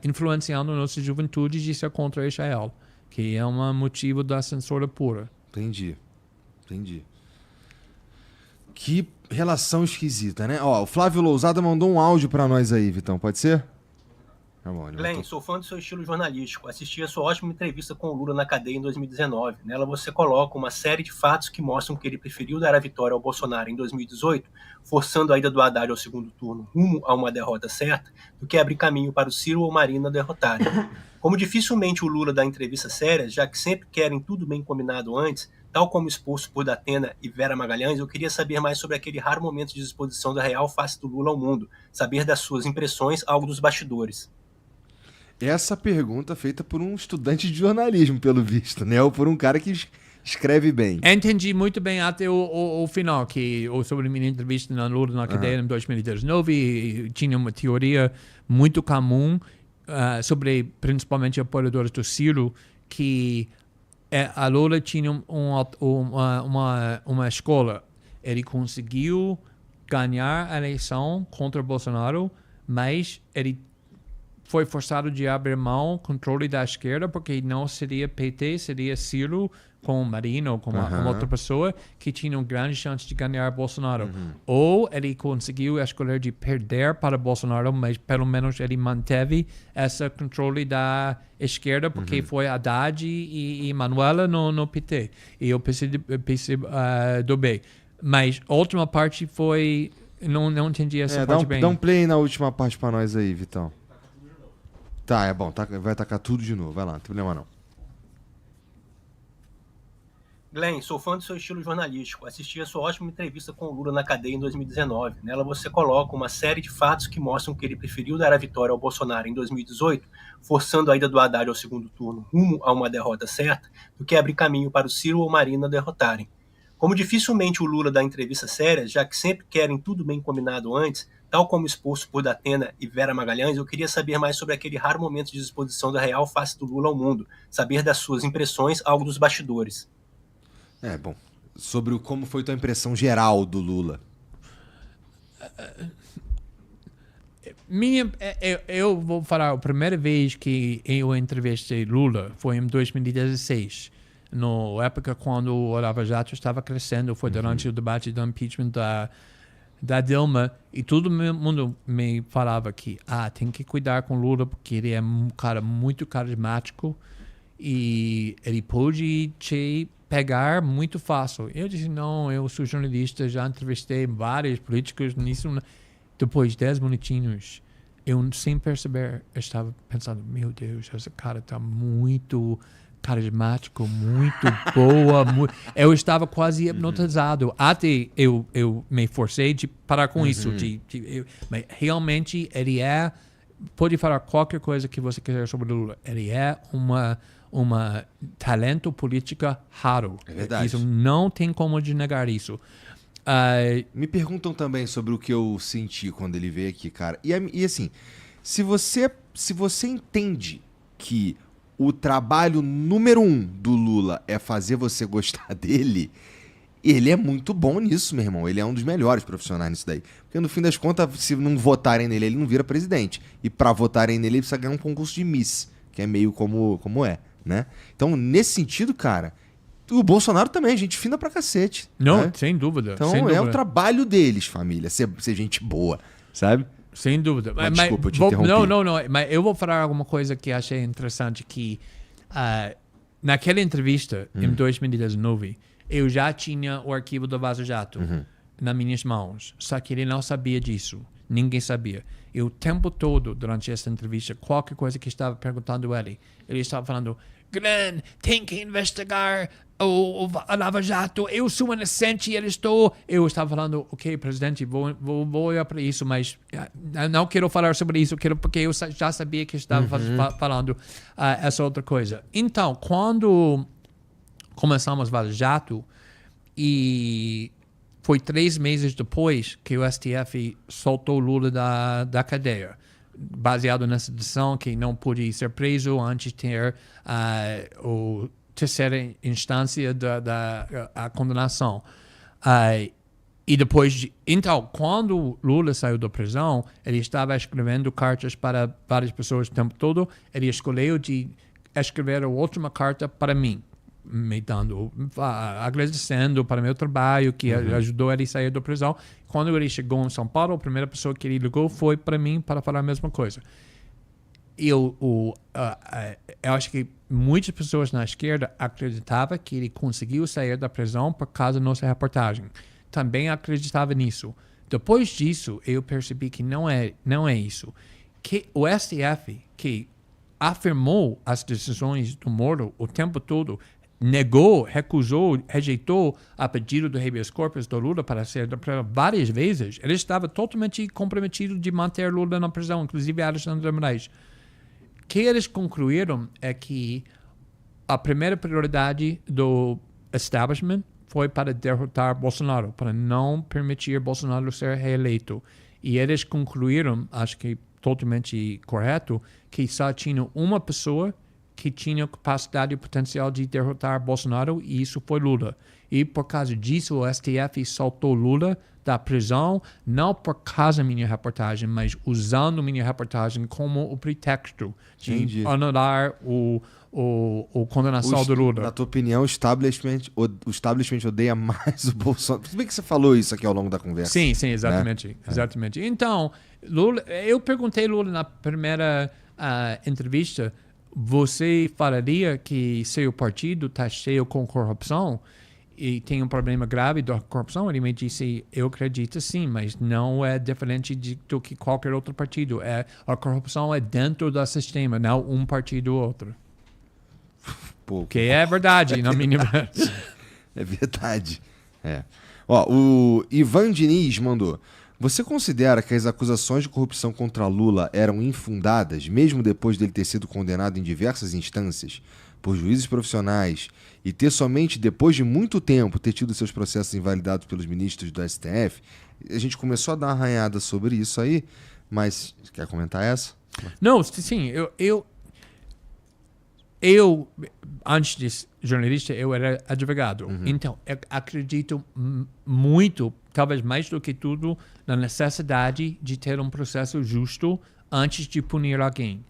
influenciando nossa juventude de ser contra Israel, que é um motivo da censura pura. Entendi. Que relação esquisita, né? Ó, o Flávio Lousada mandou um áudio pra nós aí, Vitão. Pode ser? Tá bom, Glenn, sou fã do seu estilo jornalístico. Assisti a sua ótima entrevista com o Lula na cadeia em 2019. Nela você coloca uma série de fatos que mostram que ele preferiu dar a vitória ao Bolsonaro em 2018, forçando a ida do Haddad ao segundo turno rumo a uma derrota certa, do que abrir caminho para o Ciro ou Marina derrotarem. Como dificilmente o Lula dá entrevistas sérias, já que sempre querem tudo bem combinado antes, tal como exposto por Datena e Vera Magalhães, eu queria saber mais sobre aquele raro momento de exposição da real face do Lula ao mundo, saber das suas impressões, algo dos bastidores. Essa pergunta feita por um estudante de jornalismo, pelo visto, né? Ou por um cara que escreve bem. Entendi muito bem até o final, que sobre a minha entrevista na Lula na cadeia em 2019, e tinha uma teoria muito comum sobre principalmente apoiadores do Ciro, que a Lula tinha uma escola. Ele conseguiu ganhar a eleição contra Bolsonaro, mas ele foi forçado de abrir mão controle da esquerda, porque não seria PT, seria Ciro com Marina ou com uma outra pessoa que tinha uma grande chance de ganhar Bolsonaro. Ou ele conseguiu escolher de perder para Bolsonaro, mas pelo menos ele manteve esse controle da esquerda, porque foi Haddad e Manuela no PT. E o PC do B. Mas a última parte foi... Não entendi essa parte bem. Dá um play na última parte pra nós aí, Vitão. Tá, é bom. Vai tacar tudo de novo. Vai lá, não tem problema não. Glenn, sou fã do seu estilo jornalístico. Assisti a sua ótima entrevista com o Lula na cadeia em 2019. Nela você coloca uma série de fatos que mostram que ele preferiu dar a vitória ao Bolsonaro em 2018, forçando a ida do Haddad ao segundo turno rumo a uma derrota certa, do que abrir caminho para o Ciro ou Marina derrotarem. Como dificilmente o Lula dá entrevistas sérias, já que sempre querem tudo bem combinado antes, tal como exposto por Datena e Vera Magalhães, eu queria saber mais sobre aquele raro momento de exposição da real face do Lula ao mundo, saber das suas impressões, algo dos bastidores. Bom, sobre como foi tua impressão geral do Lula. Eu vou falar, a primeira vez que eu entrevistei Lula foi em 2016, na época quando o Lava Jato estava crescendo, foi durante o debate do impeachment da Dilma, e todo mundo me falava que tem que cuidar com Lula porque ele é um cara muito carismático e ele pode te pegar muito fácil. Eu disse, não, eu sou jornalista, já entrevistei vários políticos nisso. Depois de 10 minutinhos, eu, sem perceber, estava pensando, meu Deus, esse cara está muito carismático, muito boa. Eu estava quase hipnotizado. Até eu me forcei de parar com isso. Mas realmente, ele pode falar qualquer coisa que você quiser sobre o Lula. Ele é uma talento política raro. É verdade. Isso não tem como negar isso. Me perguntam também sobre o que eu senti quando ele veio aqui, cara. E assim, se você entende que o trabalho número 1 do Lula é fazer você gostar dele, ele é muito bom nisso, meu irmão. Ele é um dos melhores profissionais nisso daí. Porque no fim das contas, se não votarem nele, ele não vira presidente. E pra votarem nele, ele precisa ganhar um concurso de Miss, que é meio como é, né? Então, nesse sentido, cara, o Bolsonaro também é gente fina pra cacete. Não, né? sem dúvida. Então sem dúvida. o trabalho deles, família, ser gente boa, sabe? Sem dúvida. Mas desculpa, eu te interrompi. Não. Mas eu vou falar alguma coisa que achei interessante, que naquela entrevista, em 2019, eu já tinha o arquivo do Vaza Jato nas minhas mãos. Só que ele não sabia disso. Ninguém sabia. E o tempo todo, durante essa entrevista, qualquer coisa que estava perguntando ele estava falando, Glenn, tem que investigar o Lava Jato, eu sou inocente, eu estava falando, ok, presidente, vou olhar para isso, mas não quero falar sobre isso, porque eu já sabia que estava falando essa outra coisa. Então, quando começamos o Lava Jato, e foi 3 meses depois que o STF soltou Lula da cadeia, baseado nessa decisão que não pôde ser preso antes de ter a terceira instância da condenação. E depois, então, quando Lula saiu da prisão, ele estava escrevendo cartas para várias pessoas o tempo todo. Ele escolheu de escrever a última carta para mim, me dando, agradecendo para meu trabalho, que ajudou ele a sair da prisão. Quando ele chegou em São Paulo, a primeira pessoa que ele ligou foi para mim para falar a mesma coisa. Eu acho que muitas pessoas na esquerda acreditavam que ele conseguiu sair da prisão por causa da nossa reportagem. Também acreditava nisso. Depois disso, eu percebi que não é isso. Que o STF, que afirmou as decisões do Moro o tempo todo, negou, recusou, rejeitou a pedido do habeas corpus do Lula para ser da prisão várias vezes. Ele estava totalmente comprometido de manter Lula na prisão, inclusive Alexandre de Moraes. O que eles concluíram é que a primeira prioridade do establishment foi para derrotar Bolsonaro, para não permitir Bolsonaro ser reeleito. E eles concluíram, acho que totalmente correto, que só tinha uma pessoa que tinha capacidade e potencial de derrotar Bolsonaro, e isso foi Lula. E por causa disso, o STF soltou Lula da prisão, não por causa da minha reportagem, mas usando minha reportagem como o pretexto de anular o condenação do Lula. Na tua opinião, o establishment odeia mais o Bolsonaro. Por que você falou isso aqui ao longo da conversa? Sim, exatamente. Né? Exatamente. Então, Lula, eu perguntei Lula na primeira entrevista, você falaria que seu partido está cheio com corrupção e tem um problema grave da corrupção? Ele me disse, eu acredito sim, mas não é diferente do que qualquer outro partido. A corrupção é dentro do sistema, não um partido ou outro. Pô, que é verdade, na minha É verdade. Ó, o Ivan Diniz mandou: você considera que as acusações de corrupção contra Lula eram infundadas, mesmo depois dele ter sido condenado em diversas instâncias? por juízes profissionais e ter somente, depois de muito tempo, ter tido seus processos invalidados pelos ministros do STF, a gente começou a dar uma arranhada sobre isso aí, mas quer comentar essa? Não, sim, eu, antes de ser jornalista, eu era advogado. Então, eu acredito muito, talvez mais do que tudo, na necessidade de ter um processo justo antes de punir alguém.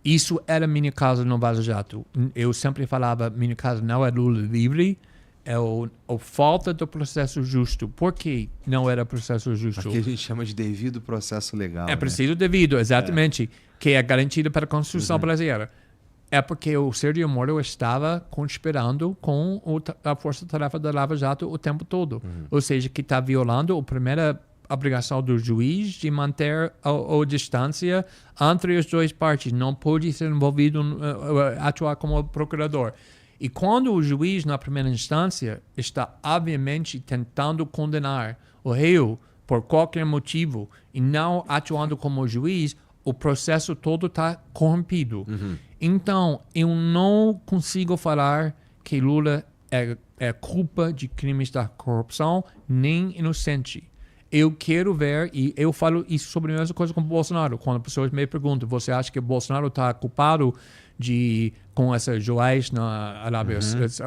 Isso era minha casa no Vaza Jato. Eu sempre falava, minha casa não é Lula livre, é a falta do processo justo. Por que não era processo justo? Aqui a gente chama de devido processo legal. É preciso devido, exatamente, que é garantido para a Constituição brasileira. É porque o Sérgio Moro estava conspirando com a força-tarefa da Lava Jato o tempo todo. Ou seja, que está violando a primeira obrigação do juiz de manter a distância entre as duas partes. Não pode ser envolvido, atuar como procurador. E quando o juiz, na primeira instância, está obviamente tentando condenar o réu por qualquer motivo e não atuando como juiz, o processo todo está corrompido. Então, eu não consigo falar que Lula é culpa de crimes da corrupção, nem inocente. Eu quero ver, e eu falo isso sobre a mesma coisa com o Bolsonaro. Quando pessoas me perguntam, você acha que o Bolsonaro está culpado com essas joias na Arábia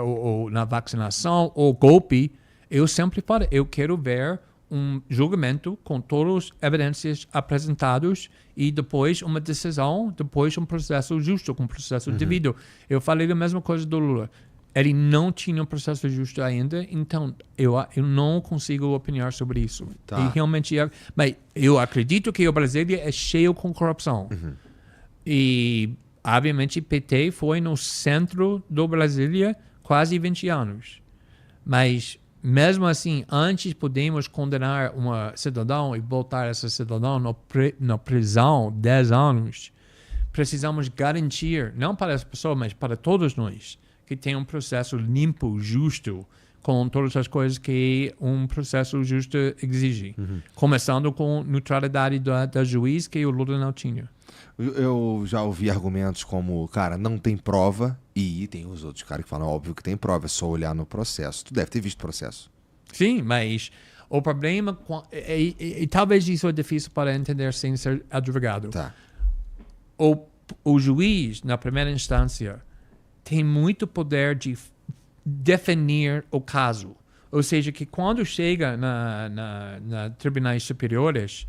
ou na vacinação ou golpe? Eu sempre falo, eu quero ver um julgamento com todas as evidências apresentadas e depois uma decisão, depois um processo justo, com um processo devido. Eu falei a mesma coisa do Lula. Ele não tinha um processo justo ainda, então eu não consigo opinar sobre isso. Tá. E realmente, mas eu acredito que o Brasil é cheio com corrupção. E, obviamente, PT foi no centro do Brasília quase 20 anos. Mas, mesmo assim, antes podemos condenar uma cidadão e botar essa cidadão na prisão 10 anos, precisamos garantir, não para essa pessoa, mas para todos nós, que tem um processo limpo, justo, com todas as coisas que um processo justo exige. Começando com neutralidade da juiz, que o Lula não tinha. Eu já ouvi argumentos como, cara, não tem prova, e tem os outros caras que falam, óbvio que tem prova, é só olhar no processo. Tu deve ter visto o processo. Sim, mas o problema, e talvez isso é difícil para entender sem ser advogado. Tá. O juiz, na primeira instância, tem muito poder de definir o caso. Ou seja, que quando chega na tribunais superiores,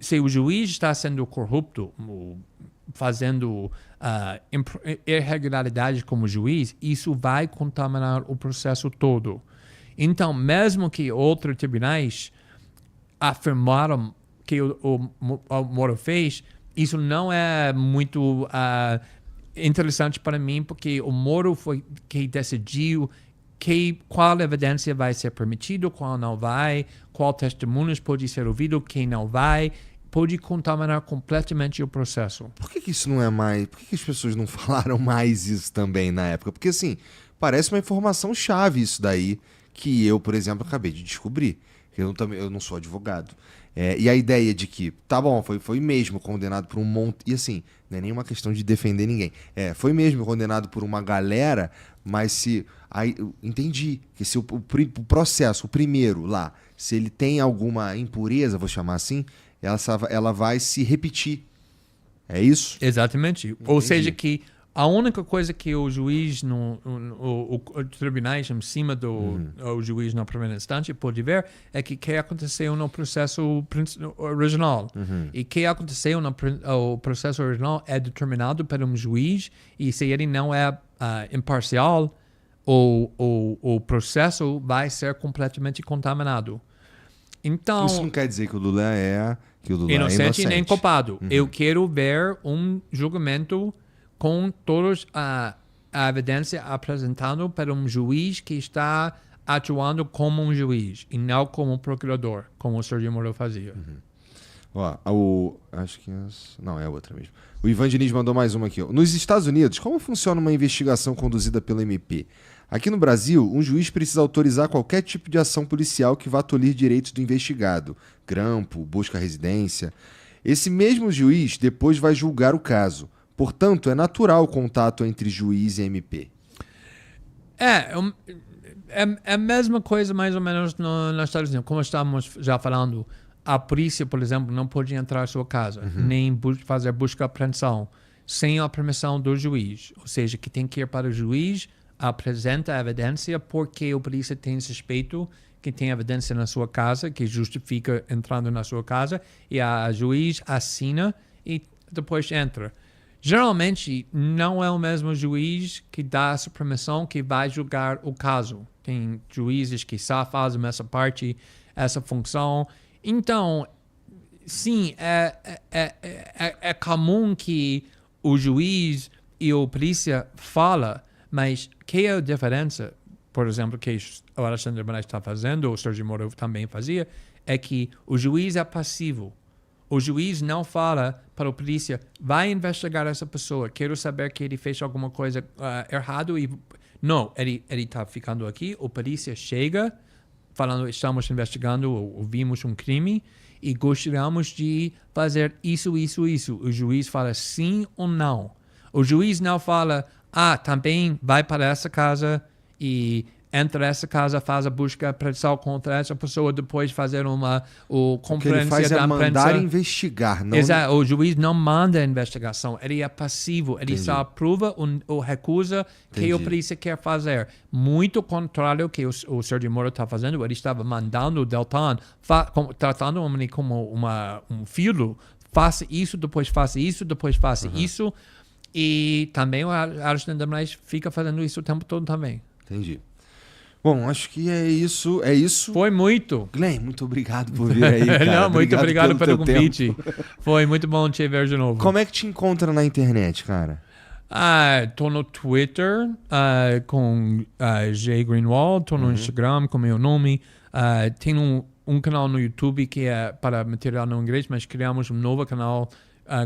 se o juiz está sendo corrupto, fazendo irregularidades como juiz, isso vai contaminar o processo todo. Então, mesmo que outros tribunais afirmaram que o Moro fez, isso não é muito interessante para mim, porque o Moro foi quem decidiu qual evidência vai ser permitida, qual não vai, qual testemunhos pode ser ouvido, quem não vai, pode contaminar completamente o processo. Por que isso não é mais... Por que as pessoas não falaram mais isso também na época? Porque, assim, parece uma informação chave isso daí, que eu, por exemplo, acabei de descobrir. Eu não sou advogado. E a ideia de que, tá bom, foi mesmo condenado por um monte... E assim, não é nenhuma questão de defender ninguém. Foi mesmo condenado por uma galera, mas se... Aí, eu entendi que se o processo, o primeiro lá, se ele tem alguma impureza, vou chamar assim, ela vai se repetir. É isso? Exatamente. Entendi. Ou seja, que a única coisa que o juiz, o tribunais em cima do o juiz na primeira instância pode ver é que aconteceu no processo original. E o que aconteceu no processo original é determinado por um juiz, e se ele não é imparcial, o processo vai ser completamente contaminado. Então, isso não quer dizer que o Lula é inocente nem culpado. Eu quero ver um julgamento com toda a evidência apresentada por um juiz que está atuando como um juiz e não como um procurador, como o Sérgio Moro fazia. Acho que... Não, é outra mesmo. O Ivan Diniz mandou mais uma aqui. Nos Estados Unidos, como funciona uma investigação conduzida pelo MP? Aqui no Brasil, um juiz precisa autorizar qualquer tipo de ação policial que vá tolir direitos do investigado. Grampo, busca residência. Esse mesmo juiz depois vai julgar o caso. Portanto, é natural o contato entre juiz e MP. É a mesma coisa, mais ou menos, nos Estados Unidos. Como estávamos já falando, a polícia, por exemplo, não pode entrar à sua casa, nem fazer busca e apreensão sem a permissão do juiz. Ou seja, que tem que ir para o juiz, apresenta a evidência, porque a polícia tem suspeito que tem evidência na sua casa, que justifica entrando na sua casa, e a juiz assina e depois entra. Geralmente, não é o mesmo juiz que dá essa permissão que vai julgar o caso. Tem juízes que só fazem essa parte, essa função. Então, sim, é comum que o juiz e a polícia falam, mas que é a diferença, por exemplo, que o Alexandre de Moraes está fazendo, o Sérgio Moro também fazia, é que o juiz é passivo. O juiz não fala para a polícia, vai investigar essa pessoa, quero saber que ele fez alguma coisa errado. Não, ele está ficando aqui, a polícia chega falando, estamos investigando, ouvimos um crime e gostaríamos de fazer isso, isso, isso. O juiz fala sim ou não. O juiz não fala, também vai para essa casa e entra nessa casa, faz a busca, apreensão contra essa pessoa, depois fazer uma conferência da imprensa. O que ele faz é mandar investigar. Não... Exato. O juiz não manda a investigação, ele é passivo, ele só aprova ou recusa que a polícia quer fazer. Muito contrário que o Sérgio Moro está fazendo, ele estava mandando o Deltan, tratando ele como um filho, faça isso, depois faça isso, depois faça isso. E também o Alexandre de Moraes fica fazendo isso o tempo todo também. Entendi. Bom, acho que é isso. Foi muito. Glenn, muito obrigado por vir aí, cara. Não, muito obrigado pelo convite. Foi muito bom te ver de novo. Como é que te encontra na internet, cara? Tô no Twitter com Jay Greenwald, tô no Instagram com meu nome. Tem um canal no YouTube que é para material no inglês, mas criamos um novo canal,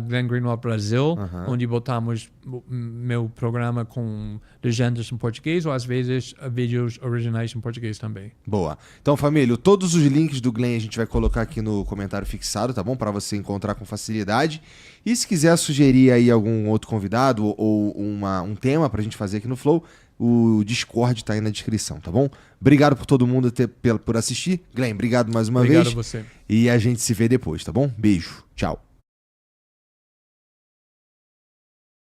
Glenn Greenwald Brasil, onde botamos meu programa com legendas em português ou às vezes vídeos originais em português também. Boa. Então, família, todos os links do Glenn a gente vai colocar aqui no comentário fixado, tá bom? Para você encontrar com facilidade. E se quiser sugerir aí algum outro convidado ou um tema pra gente fazer aqui no Flow, o Discord tá aí na descrição, tá bom? Obrigado por todo mundo por assistir. Glenn, obrigado mais uma vez. Obrigado a você. E a gente se vê depois, tá bom? Beijo. Tchau.